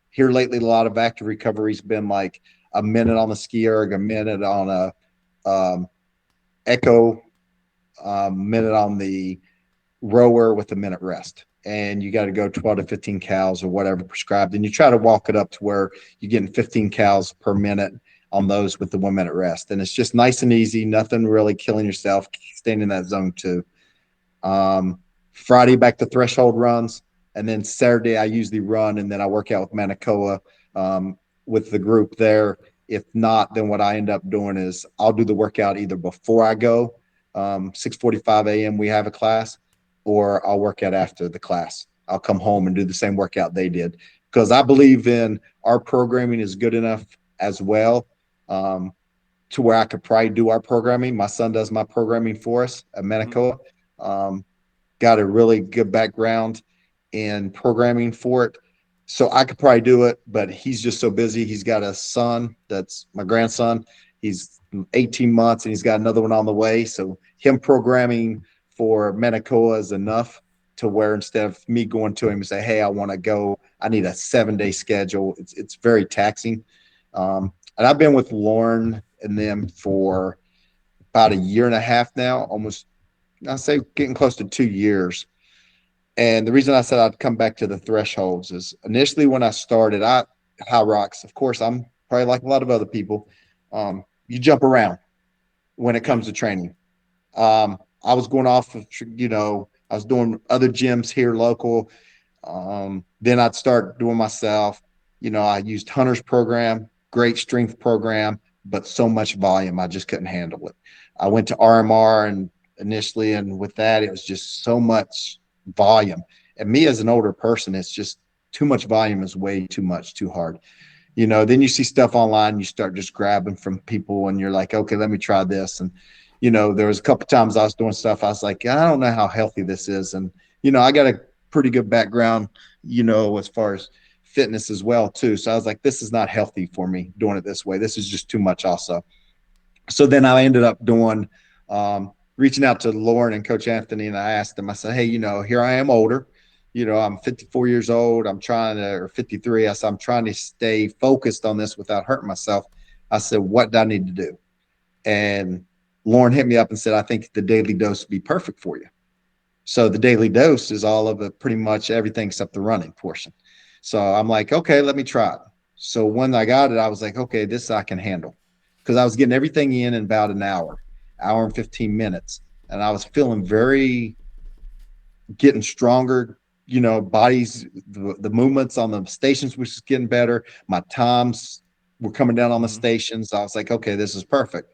Here lately, a lot of active recovery has been like a minute on the ski erg, a minute on a echo, minute on the rower with a minute rest. And you got to go 12 to 15 cows or whatever prescribed. And you try to walk it up to where you're getting 15 cows per minute on those with the 1 minute rest. And it's just nice and easy, nothing really killing yourself, staying in that zone too. Friday, back to threshold runs. And then Saturday, I usually run and then I work out with Manacoa with the group there. If not, then what I end up doing is I'll do the workout either before I go, 6:45 a.m. we have a class, or I'll work out after the class. I'll come home and do the same workout they did because I believe in our programming is good enough as well to where I could probably do our programming. My son does my programming for us at Mhm. Manacoa. Um, got a really good background in programming for it. So I could probably do it, but he's just so busy. He's got a son that's my grandson. He's 18 months and he's got another one on the way. So him programming for Manacoa is enough to where instead of me going to him and say, hey, I want to go, I need a 7 day schedule. It's very taxing. And I've been with Lauren and them for about a year and a half now, almost I say getting close to 2 years. And the reason I said I'd come back to the thresholds is initially when I started, Hyrox, of course, I'm probably like a lot of other people. You jump around when it Yeah, comes to training. I was going off of, I was doing other gyms here local. Then I'd start doing myself. I used Hunter's program, great strength program, but so much volume, I just couldn't handle it. I went to RMR and initially, and with that, it was just so much volume. And me as an older person, it's just too much volume is way too much, too hard. Then you see stuff online, you start just grabbing from people and you're like, okay, let me try this. And, there was a couple times I was doing stuff. I was like, I don't know how healthy this is. And, I got a pretty good background, as far as fitness as well too. So I was like, this is not healthy for me doing it this way. This is just too much also. So then I ended up doing, reaching out to Lauren and Coach Anthony, and I asked them, I said, hey, here I am older. I'm 54 years old. I'm trying to, or 53. I'm trying to stay focused on this without hurting myself. I said, what do I need to do? And Lauren hit me up and said, I think the daily dose would be perfect for you. So the daily dose is all of it, pretty much everything except the running portion. So I'm like, okay, let me try it. So when I got it, I was like, okay, this I can handle, because I was getting everything in about an hour and 15 minutes. And I was feeling very getting stronger, bodies, the movements on the stations was getting better. My times were coming down on the Mm-hmm. stations. I was like, okay, this is perfect.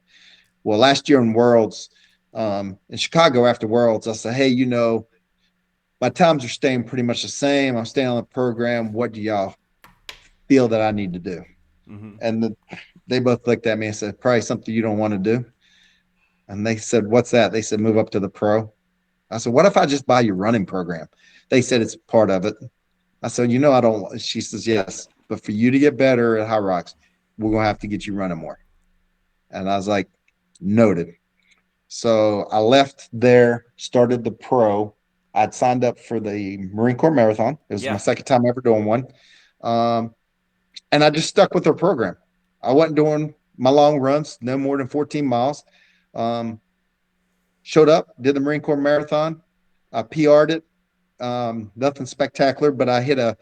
Well, last year in Worlds, in Chicago after Worlds, I said, hey, my times are staying pretty much the same. I'm staying on the program. What do y'all feel that I need to do? Mm-hmm. And they both looked at me and said, probably something you don't want to do. And they said, what's that? They said, move up to the pro. I said, what if I just buy your running program? They said, it's part of it. I said, I don't. She says, yes, but for you to get better at Hyrox, we're going to have to get you running more. And I was like, noted. So I left there, started the pro. I'd signed up for the Marine Corps Marathon. It was my Yeah. second time ever doing one. Um, and I just stuck with their program. I wasn't doing my long runs, no more than 14 miles. Um, Showed up, did the Marine Corps Marathon. I PR'd it. Nothing spectacular, but I hit a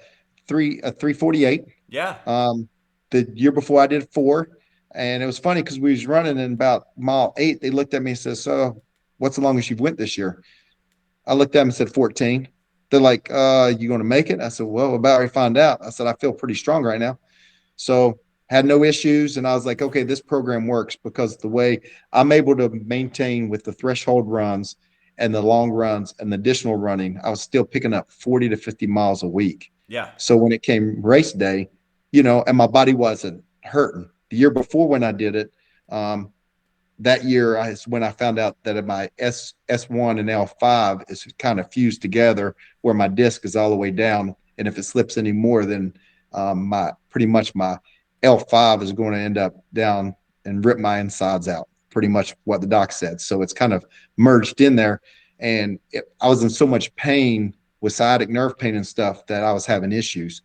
348. Yeah. Um, the year before I did four. And it was funny because we was running in about mile 8. They looked at me and said, so what's the longest you've went this year? I looked at them and said 14. They're like, you going to make it? I said, well, we're about to find out. I said, I feel pretty strong right now. So had no issues. And I was like, okay, this program works because the way I'm able to maintain with the threshold runs and the long runs and the additional running, I was still picking up 40 to 50 miles a week. Yeah. So when it came race day, and my body wasn't hurting. The year before when I did it, um, that year when I found out that my S1 and L5 is kind of fused together where my disc is all the way down. And if it slips anymore, then my pretty much my L5 is going to end up down and rip my insides out. Pretty much what the doc said. So it's kind of merged in there. And I was in so much pain with sciatic nerve pain and stuff that I was having issues.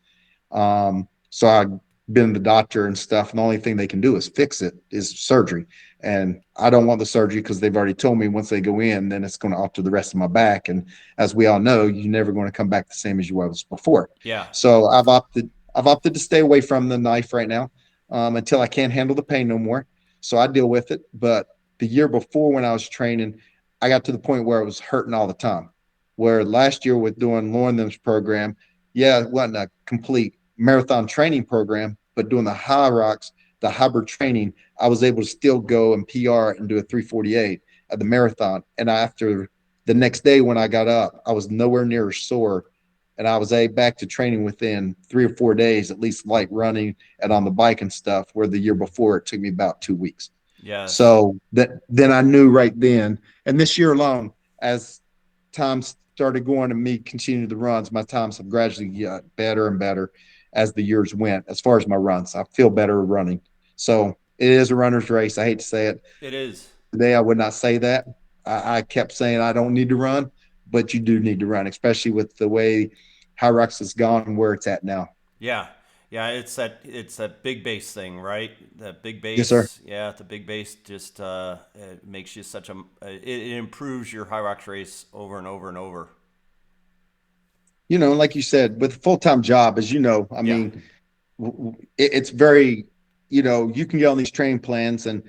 So I been to the doctor and stuff, and the only thing they can do is fix it, is surgery. And I don't want the surgery because they've already told me once they go in, then it's going to alter the rest of my back. And as we all know, you're never going to come back the same as you was before. Yeah. So I've opted to stay away from the knife right now, until I can't handle the pain no more. So I deal with it. But the year before when I was training, I got to the point where it was hurting all the time. Where last year with doing Lauren Them's program, yeah, it wasn't a complete marathon training program, but doing the Hyrox, the hybrid training, I was able to still go and PR and do a 348 at the marathon. And after the next day when I got up, I was nowhere near sore. And I was back to training within 3 or 4 days, at least light running and on the bike and stuff, where the year before it took me about 2 weeks. Yes. So then I knew right then. And this year alone, as time started going and me continuing the runs, my times have gradually got better and better as the years went. As far as my runs, I feel better running. So it is a runner's race. I hate to say it. It is. Today I would not say that. I kept saying I don't need to run, but you do need to run, especially with the way Hyrox has gone and where it's at now. Yeah. Yeah, it's that big base thing, right? That big Yes, sir. base, yeah, the big base just it makes you such a it improves your high rocks race over and over and over. Like you said, with a full-time job, as I Yeah. mean, it's very, you can get on these training plans and,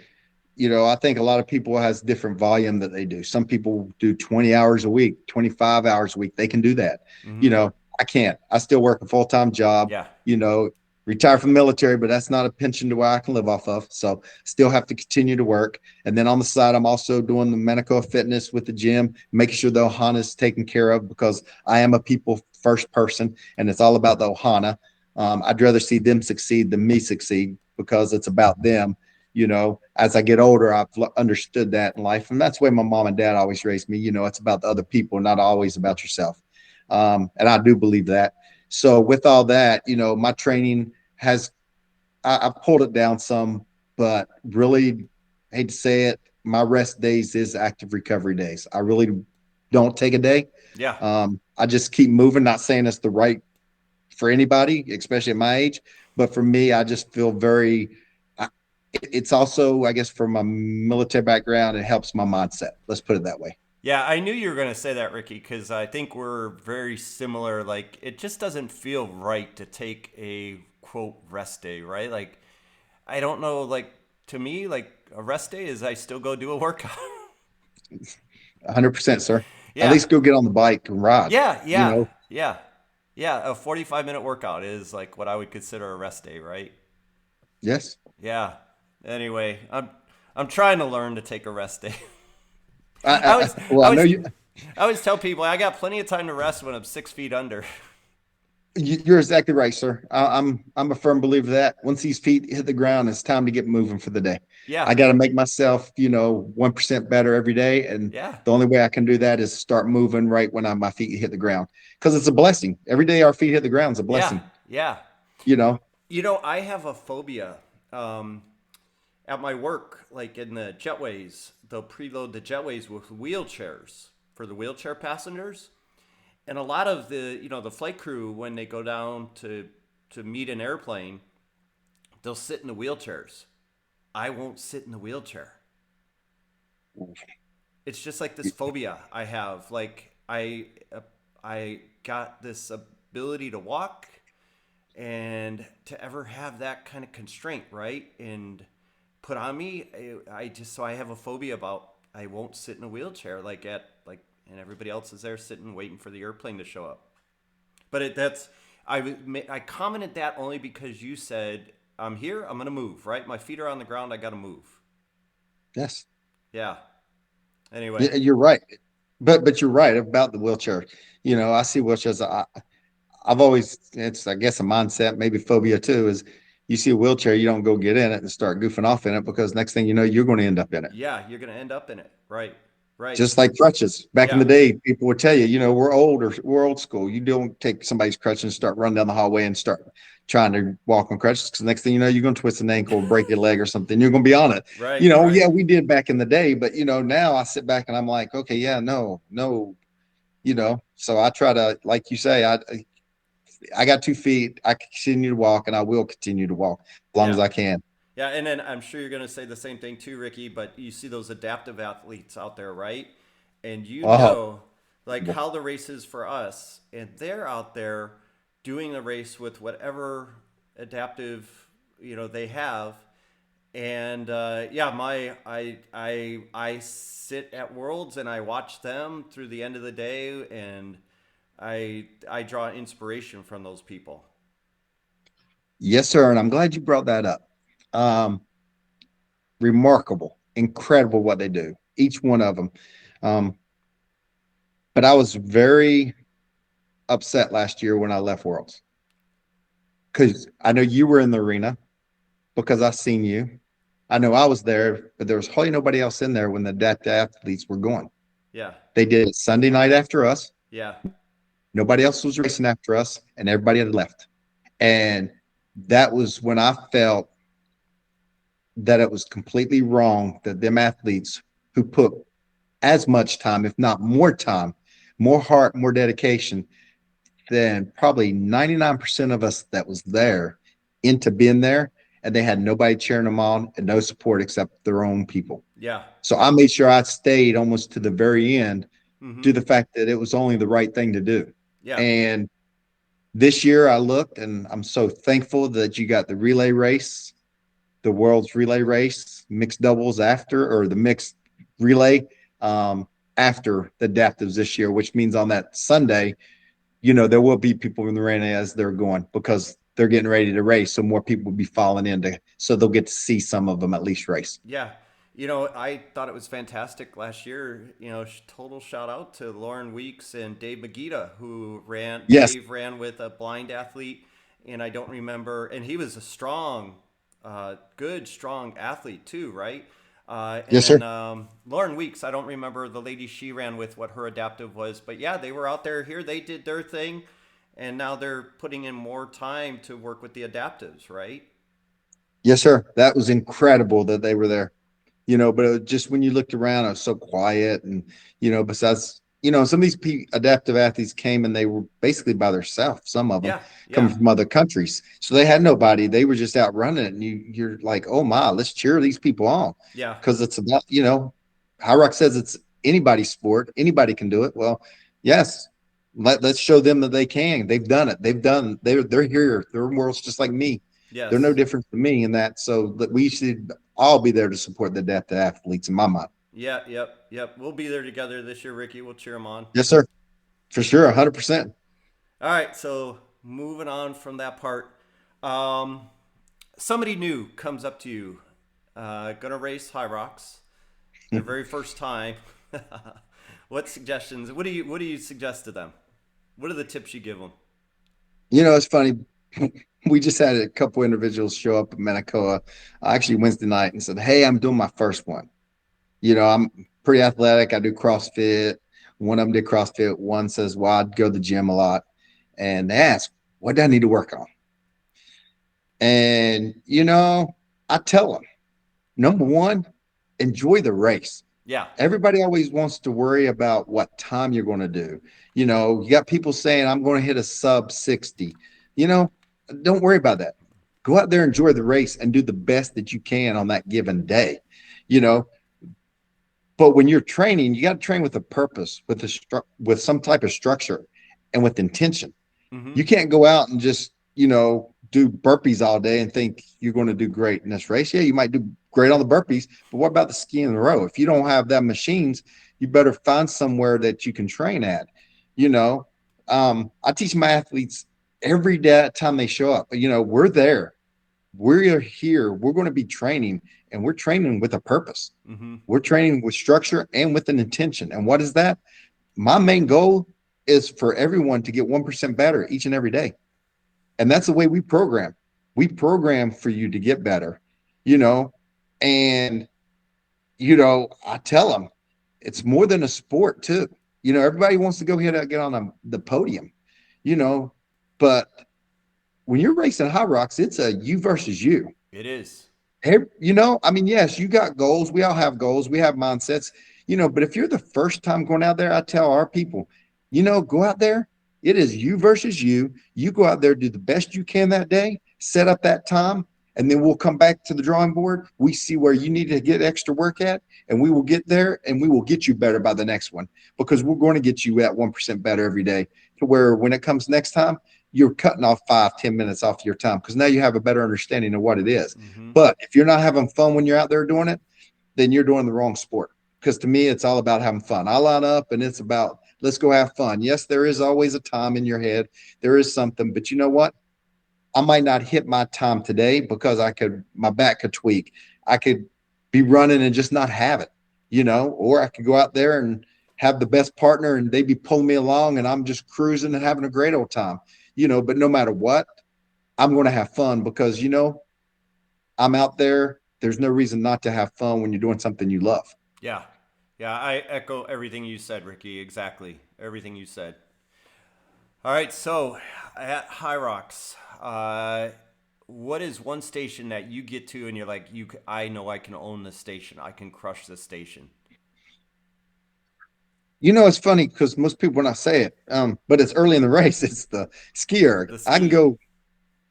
I think a lot of people has different volume that they do. Some people do 20 hours a week, 25 hours a week. They can do that. Mm-hmm. You know, I can't. I still work a full-time job, Yeah. you know, retire from the military, but that's not a pension to where I can live off of. So still have to continue to work. And then on the side, I'm also doing the medical fitness with the gym, making sure the Ohana is taken care of because I am a people first person and it's all about the Ohana. I'd rather see them succeed than me succeed because it's about them. As I get older, I've understood that in life. And that's the way my mom and dad always raised me. It's about the other people, not always about yourself. And I do believe that. So with all that, my training I've pulled it down some, but really hate to say it, my rest days is active recovery days. I really don't take a day. Yeah. I just keep moving, not saying it's the right for anybody, especially at my age. But for me, I just feel very, It's also, I guess, from my military background, it helps my mindset. Let's put it that way. Yeah, I knew you were going to say that, Ricky, because I think we're very similar. Like, it just doesn't feel right to take a quote rest day, right? Like, I don't know, like, to me, like, a rest day is I still go do a workout. 100%, sir. At Yeah. least go get on the bike and ride. Yeah. You Yeah. know, Yeah. Yeah. A 45-minute workout is like what I would consider a rest day, right? yes. Yeah. Anyway, I'm trying to learn to take a rest day. I, I I, always well, I I know always you. I always tell people I got plenty of time to rest when I'm 6 feet under. You're exactly right, sir. I'm a firm believer that once these feet hit the ground, it's time to get moving for the day. Yeah. I got to make myself, 1% better every day, and Yeah. the only way I can do that is start moving right when my feet hit the ground, because it's a blessing. Every day our feet hit the ground is a Yeah. blessing. Yeah. You know, I have a phobia. Um, at my work, like in the jetways, they'll preload the jetways with wheelchairs for the wheelchair passengers. And a lot of the flight crew, when they go down to meet an airplane, they'll sit in the wheelchairs. I won't sit in the wheelchair. It's just like this phobia I have. Like I got this ability to walk, and to ever have that kind of constraint, right? And put on me, I just so I have a phobia about I won't sit in a wheelchair and everybody else is there sitting waiting for the airplane to show up. But I commented that only because you said I'm here, I'm gonna move, right? My feet are on the ground, I gotta move. yes, Yeah. Anyway, you're right, but you're right about the wheelchair. I see wheelchairs. I've always, it's, I guess, a mindset, maybe phobia too, is you see a wheelchair, you don't go get in it and start goofing off in it, because next thing you know, you're going to end up in it. yeah, you're gonna end up in it, right? Right. Just like crutches. Back in Yeah. the day, people would tell you, we're old, or we're old school. You don't take somebody's crutch and start running down the hallway and start trying to walk on crutches, because next thing you know, you're going to twist an ankle or break your leg or something. You're going to be on it. Right. Right. Yeah, we did back in the day, but now I sit back and I'm like, okay, yeah, no, no, so I try to, like you say, I got 2 feet. I continue to walk, and I will continue to walk as long as Yeah. I can. Yeah, and then I'm sure you're going to say the same thing too, Ricky, but you see those adaptive athletes out there, right? And Oh, like how the race is for us, and they're out there doing the race with whatever adaptive, they have. And yeah, I sit at Worlds and I watch them through the end of the day, and I draw inspiration from those people. yes, sir. And I'm glad you brought that up. Um, Remarkable, incredible what they do, each one of them. Um, but I was very upset last year when I left Worlds, because I know you were in the arena, because I seen you. I know I was there, but there was hardly nobody else in there when the adaptive athletes were going. Yeah. They did it Sunday night after us. Yeah. Nobody else was racing after us, and everybody had left. And that was when I felt that it was completely wrong that them athletes who put as much time, if not more time, more heart, more dedication than probably 99% of us that was there into being there, and they had nobody cheering them on and no support except their own people. Yeah. So I made sure I stayed almost to the very end, due Mm-hmm. to the fact that it was only the right thing to do. Yeah. And this year I looked, and I'm so thankful that you got the relay race, the world's relay race, mixed doubles after, or the mixed relay after the adaptives this year, which means on that Sunday, there will be people in the arena as they're going, because they're getting ready to race. So more people will be falling into, so they'll get to see some of them at least race. Yeah. I thought it was fantastic last year. Total shout out to Lauren Weeks and Dave Magida, who ran. Yes, Dave ran with a blind athlete, and I don't remember. And he was a strong, good, strong athlete too, right? And yes, sir. then Lauren Weeks, I don't remember the lady she ran with, what her adaptive was, but yeah, they were out there here. They did their thing, and now they're putting in more time to work with the adaptives, right? Yes, sir. That was incredible that they were there. But it was just, when you looked around, it was so quiet, and besides. some of these adaptive athletes came and they were basically by themselves, some of them Yeah, coming yeah, from other countries. So they had nobody. They were just out running it. And you're like, oh my, let's cheer these people on. yeah. Because it's about, Hyrox says it's anybody's sport. Anybody can do it. Well, yes. Let's show them that they can. They've done it. They're here. They're worlds just like me. They're no Yes. different from me in that. So that we should all be there to support the adaptive athletes in my mind. Yeah, yep, yep. We'll be there together this year, Ricky. We'll cheer them on. Yes, sir. For sure. 100%. All right, so moving on from that part. Um, Somebody new comes up to you, gonna race Hyrox, their very first time. What suggestions? What do you suggest to them? What are the tips you give them? It's funny. We just had a couple individuals show up in Manacoa, actually Wednesday night, and said, "Hey, I'm doing my first one. I'm pretty athletic. I do CrossFit. One of them did CrossFit. One says, well, I'd go to the gym a lot." And they ask, what do I need to work on? And, I tell them, number one, enjoy the race. Yeah. Everybody always wants to worry about what time you're going to do. You got people saying, I'm going to hit a sub 60. You know, don't worry about that. Go out there, enjoy the race, and do the best that you can on that given day. You know, but when you're training, you got to train with a purpose, with some type of structure, and with intention. Mm-hmm. You can't go out and just do burpees all day and think you're going to do great in this race. Yeah, you might do great on the burpees, but what about the ski in the row? If you don't have that machines, you better find somewhere that you can train at. You know, I teach my athletes every day time they show up. We're there, we're here, we're going to be training, and we're training with a purpose. Mm-hmm. We're training with structure and with an intention. And what is that? My main goal is for everyone to get 1% better each and every day. And that's the way we program. We program for you to get better, you know, and, I tell them it's more than a sport too. Everybody wants to go ahead and get on the podium, you know, but when you're racing Hyrox, it's a you versus you. It is. I mean, yes, you got goals. We all have goals. We have mindsets, but if you're the first time going out there, I tell our people, go out there. It is you versus you. You go out there, do the best you can that day, set up that time, and then we'll come back to the drawing board. We see where you need to get extra work at, and we will get there and we will get you better by the next one because we're going to get you at 1% better every day to where when it comes next time, you're cutting off 5-10 minutes off your time because now you have a better understanding of what it is. Mm-hmm. But if you're not having fun when you're out there doing it, then you're doing the wrong sport. Because to me, it's all about having fun. I line up and it's about let's go have fun. Yes, there is always a time in your head. There is something, but you know what? I might not hit my time today because my back could tweak. I could be running and just not have it, or I could go out there and have the best partner and they be pulling me along and I'm just cruising and having a great old time, but no matter what, I'm going to have fun because, I'm out there. There's no reason not to have fun when you're doing something you love. Yeah. Yeah, I echo everything you said, Ricky. Exactly. Everything you said. All right, so at Hyrox, what is one station that you get to and you're like, I know I can own this station. I can crush this station. It's funny because most people when I say it, but it's early in the race, it's the ski erg. The I can ski. go,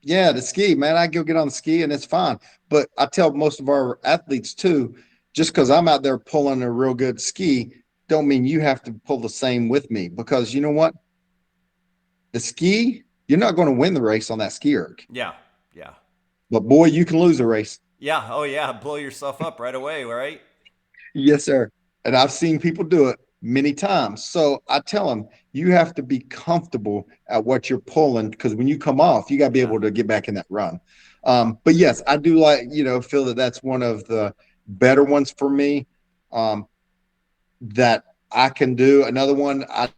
yeah, the ski, man. I go get on the ski and it's fine. But I tell most of our athletes too, just because I'm out there pulling a real good ski, don't mean you have to pull the same with me because you know what? The ski, you're not going to win the race on that ski erg. Yeah. Yeah. But boy, you can lose a race. Yeah. Oh, yeah. Blow yourself up right away, right? Yes, sir. And I've seen people do it many times. So I tell them you have to be comfortable at what you're pulling because when you come off, you got to be Yeah. able to get back in that run. But yes, I do feel that that's one of the better ones for me that I can do. Another one I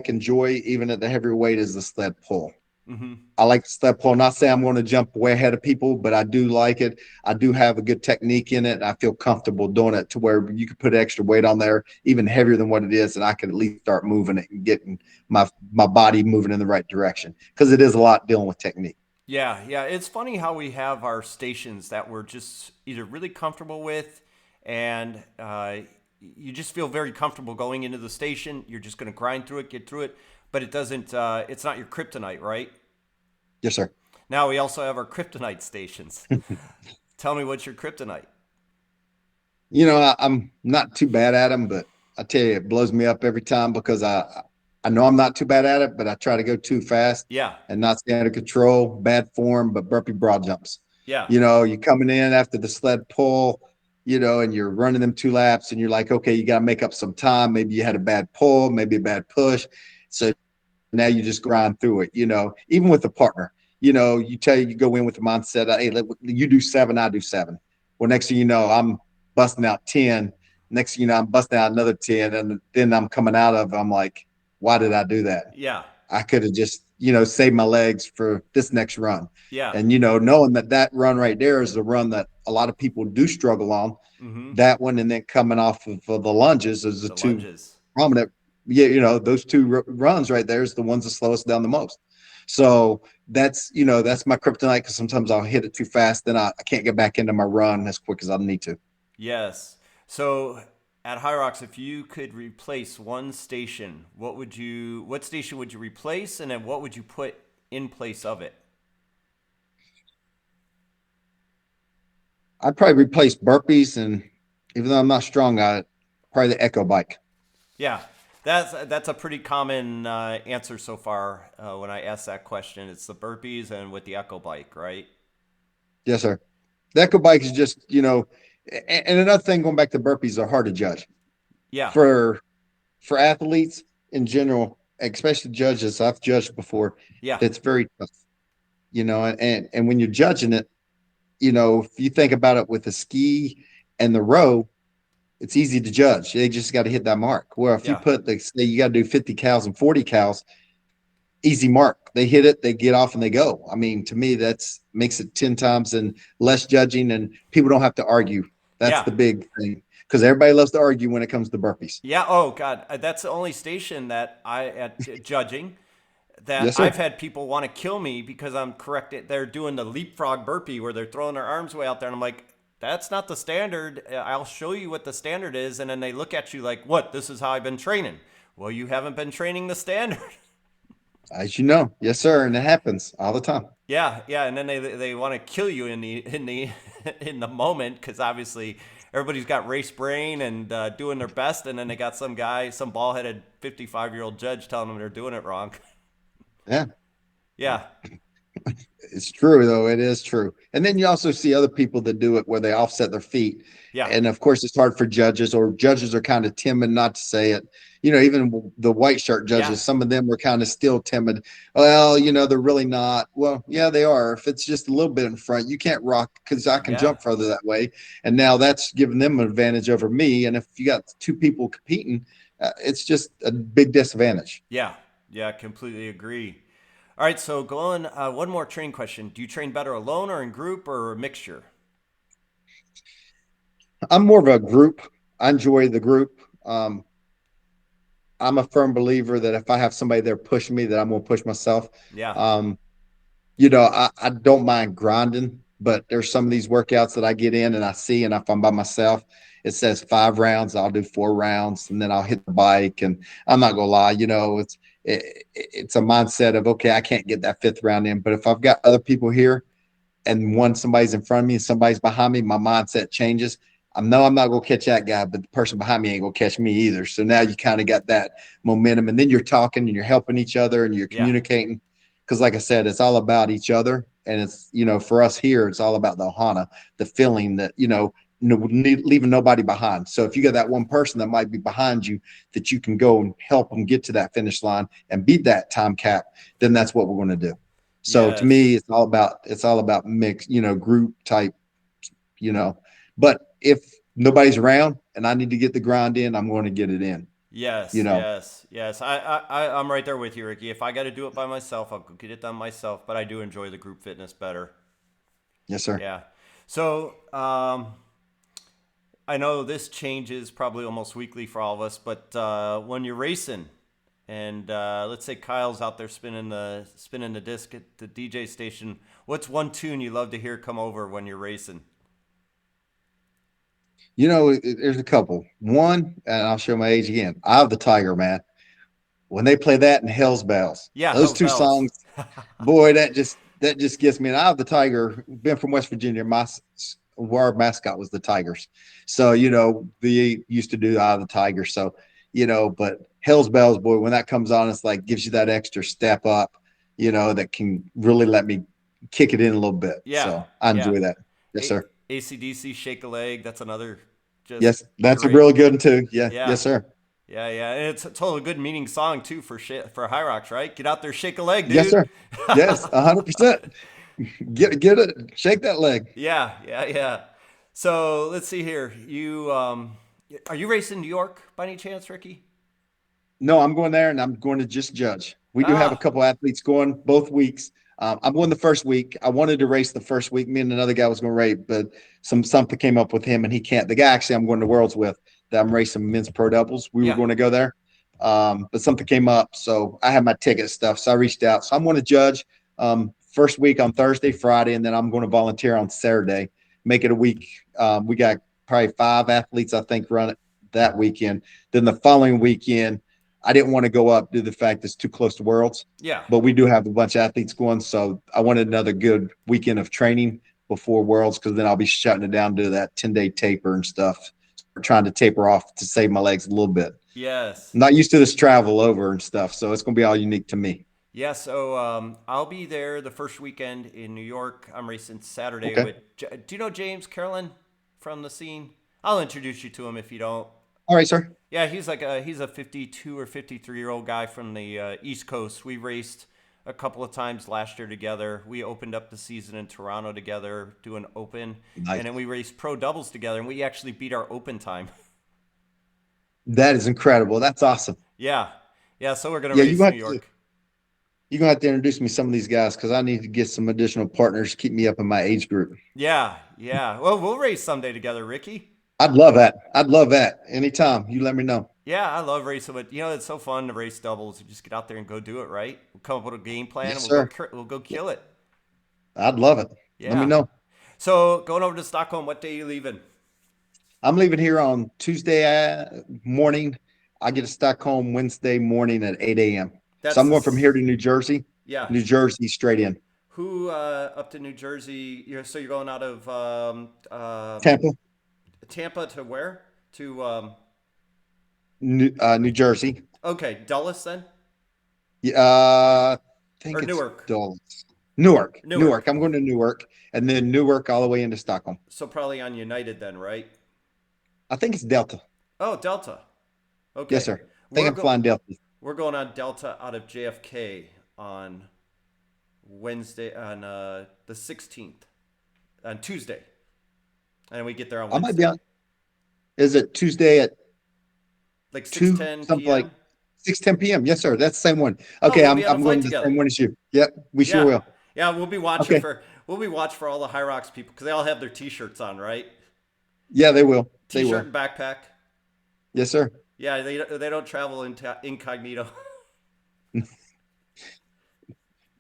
enjoy even at the heavier weight is the sled pull. Mm-hmm. I like the step pull. Not say I'm going to jump way ahead of people, but I do like it. I do have a good technique in it. And I feel comfortable doing it to where you can put extra weight on there, even heavier than what it is, and I can at least start moving it and getting my body moving in the right direction because it is a lot dealing with technique. Yeah. Yeah. It's funny how we have our stations that we're just either really comfortable with and you just feel very comfortable going into the station. You're just going to grind through it, get through it, but it doesn't. It's not your kryptonite, right? Yes, sir. Now we also have our kryptonite stations. Tell me what's your kryptonite? I'm not too bad at them, but I tell you, it blows me up every time because I know I'm not too bad at it, but I try to go too fast Yeah, and not stay under control, bad form, but burpee broad jumps. yeah, You're coming in after the sled pull, and you're running them 2 laps and you're like, okay, you got to make up some time. Maybe you had a bad pull, maybe a bad push. So now you just grind through it, even with a partner. You go in with the mindset, hey, you do 7, I do 7. Well, next thing you know, I'm busting out 10. Next thing you know, I'm busting out another 10. And then I'm coming out of, I'm like, why did I do that? yeah, I could have just, saved my legs for this next run. yeah. And, knowing that run right there is the run that a lot of people do struggle on, Mm-hmm. that one, and then coming off of the lunges is the The two lunges. prominent. Yeah, those two runs right there is the ones that slow us down the most. So that's my kryptonite, because sometimes I'll hit it too fast, then I can't get back into my run as quick as I need to. Yes. So at Hyrox, if you could replace one station, what station would you replace, and then what would you put in place of it? I'd probably replace burpees, and even though I'm not strong at it, probably the echo bike. Yeah, that's a pretty common answer so far when I ask that question. It's the burpees and with the echo bike, right? Yes, sir. The echo bike is just, and another thing, going back to burpees, they're hard to judge Yeah, for athletes in general, especially judges. I've judged before. yeah, It's very tough, and when you're judging it, if you think about it with the ski and the row, it's easy to judge. They just got to hit that mark. Well, if you yeah, put, like, say you got to do 50 cows and 40 cows, easy mark. They hit it, they get off, and they go. I mean, to me, that's makes it 10 times and less judging, and people don't have to argue. That's yeah, the big thing, because everybody loves to argue when it comes to burpees. yeah. Oh God, that's the only station that I at judging that Yes, I've sir. had people want to kill me because I'm correct. They're doing the leapfrog burpee where they're throwing their arms way out there, and I'm like, that's not the standard. I'll show you what the standard is, and then they look at you like, what? This is how I've been training. Well, you haven't been training the standard. As you know, yes, sir, and it happens all the time. Yeah, yeah, and then they want to kill you in the in the moment because obviously everybody's got race brain and doing their best, and then they got some guy, some ball headed 55-year-old judge telling them they're doing it wrong. Yeah, Yeah, it's true, though. It is true. And then you also see other people that do it where they offset their feet. yeah, And of course, it's hard for judges, or judges are kind of timid not to say it. Even the white shirt yeah, judges, some of them are kind of still timid. Well, they're really not. Well, yeah, they are. If it's just a little bit in front, you can't rock because I can yeah, jump further that way. And now that's giving them an advantage over me. And if you got two people competing, it's just a big disadvantage. yeah, yeah. Completely agree. All right, so going one more training question: do you train better alone or in group or a mixture? I'm more of a group. I enjoy the group. I'm a firm believer that if I have somebody there pushing me, that I'm going to push myself. Yeah, Um, I don't mind grinding, but there's some of these workouts that I get in and I see, and if I'm by myself, it says 5 rounds, I'll do 4 rounds, and then I'll hit the bike. And I'm not gonna lie, it's a mindset of, okay, I can't get that fifth round in, but if I've got other people here and somebody's in front of me and somebody's behind me, my mindset changes. I know I'm not going to catch that guy, but the person behind me ain't going to catch me either. So now you kind of got that momentum, and then you're talking and you're helping each other and you're yeah, communicating. Because, like I said, it's all about each other. And it's, for us here, it's all about the ohana, the feeling that, leaving nobody behind. So if you got that one person that might be behind you that you can go and help them get to that finish line and beat that time cap, then that's what we're going to do. So to me, yes, it's all about mix, group type, you know. But if nobody's around and I need to get the grind in, I'm going to get it in, you yes, know. yes, yes. I'm right there with you, Ricky. If I got to do it by myself, I'll go get it done myself. But I do enjoy the group fitness better. Yes, sir. Yeah. So I know this changes probably almost weekly for all of us, but when you're racing, and let's say Kyle's out there spinning the disc at the DJ station, what's one tune you love to hear come over when you're racing? There's a couple. One, and I'll show my age again. Eye of the Tiger, man. When they play that in Hell's Bells, Yeah, those Hell's two Bells. songs, boy, that just gets me. And Eye of the Tiger, been from West Virginia. Our mascot was the Tigers, so they used to do Eye of the Tiger. So but Hell's Bells, boy, when that comes on, it's like gives you that extra step up, that can really let me kick it in a little bit. Yeah, So I yeah. enjoy that. Yes, sir. ACDC, Shake a Leg. That's another just Yes, that's a great. really good one too. Yeah, Yeah, yes, sir. yeah, yeah. And it's a totally good meaning song too for Hyrox, right? Get out there, shake a leg, Yes, dude. sir. Yes, 100%. Get it. Shake that leg. Yeah, yeah, yeah. So let's see here. Are you racing New York by any chance, Ricky? No, I'm going there and I'm going to just judge. We do have a Ah, couple athletes going both weeks. I'm going the first week. I wanted to race the first week. Me and another guy was going to race, but something came up with him and he can't. The guy actually I'm going to Worlds with that I'm racing men's pro doubles. We were yeah. going to go there, but something came up, so I had my ticket stuff. So I reached out. So I'm going to judge first week on Thursday, Friday, and then I'm going to volunteer on Saturday. Make it a week. We got probably 5 athletes I think run it that weekend. Then the following weekend I didn't want to go up due to the fact it's too close to Worlds, Yeah. but we do have a bunch of athletes going. So I wanted another good weekend of training before Worlds because then I'll be shutting it down to that 10-day taper and stuff. Trying to taper off to save my legs a little bit. Yes. I'm not used to this travel over and stuff, so it's going to be all unique to me. Yeah, so I'll be there the first weekend in New York. I'm racing Saturday Okay. with. Do you know James Carolyn from the scene? I'll introduce you to him if you don't. All right, sir. Yeah, he's a 52 or 53-year-old guy from the East Coast. We raced a couple of times last year together. We opened up the season in Toronto together, doing open, Nice. and then we raced pro doubles together, and we actually beat our open time. That is incredible. That's awesome. Yeah, yeah. So we're gonna Yeah, race New York. you're gonna have to introduce me to some of these guys because I need to get some additional partners to keep me up in my age group. Yeah, yeah. Well, we'll race someday together, Ricky. I'd love that. I'd love that. Anytime. You let me know. Yeah, I love racing, but it's so fun to race doubles. You just get out there and go do it, right? We'll come up with a game plan and Yes, sir. we'll go kill it. I'd love it. Let me Yeah. know. So going over to Stockholm, what day are you leaving? I'm leaving here on Tuesday morning. I get to Stockholm Wednesday morning at 8 a.m. So That's I'm going from here this. to New Jersey, Yeah. straight in. Who up to New Jersey? You're going out of Tampa, Tampa to where? To New Jersey. okay, Dulles then Yeah, I or think it's Newark? Dulles. Newark. Newark. I'm going to Newark and then Newark all the way into Stockholm. So probably on United then, right? I think it's Delta. Oh, Delta. Yes, Okay. sir. I think We're I'm go flying Delta. we're going on Delta out of JFK on Wednesday on the 16th on Tuesday, and we get there on I might be Wednesday, on. Is it Tuesday at like six 2, ten something like p.m. 6:10 p.m.? Yes, sir. That's the same one. Oh, Okay, we'll I'm be on a I'm flight going to the together. same one as you. Yep, we sure Yeah, will. yeah. Okay. We'll be watching for all the Hyrox people because they all have their T-shirts on, right? Yeah, they will. They T-shirt will. and backpack. Yes, sir. Yeah, they don't travel incognito.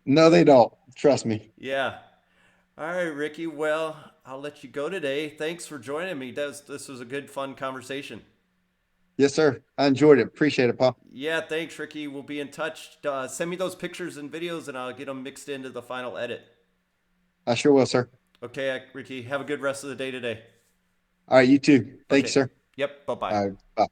No, they don't. Trust me. Yeah. All right, Ricky. Well, I'll let you go today. Thanks for joining me. This was a good, fun conversation. Yes, sir. I enjoyed it. Appreciate it, Paul. Yeah, thanks, Ricky. We'll be in touch. Send me those pictures and videos, and I'll get them mixed into the final edit. I sure will, sir. Okay, Ricky. Have a good rest of the day today. All right, you too. Thank you, Okay. sir. Yep. Bye bye. All right. Bye.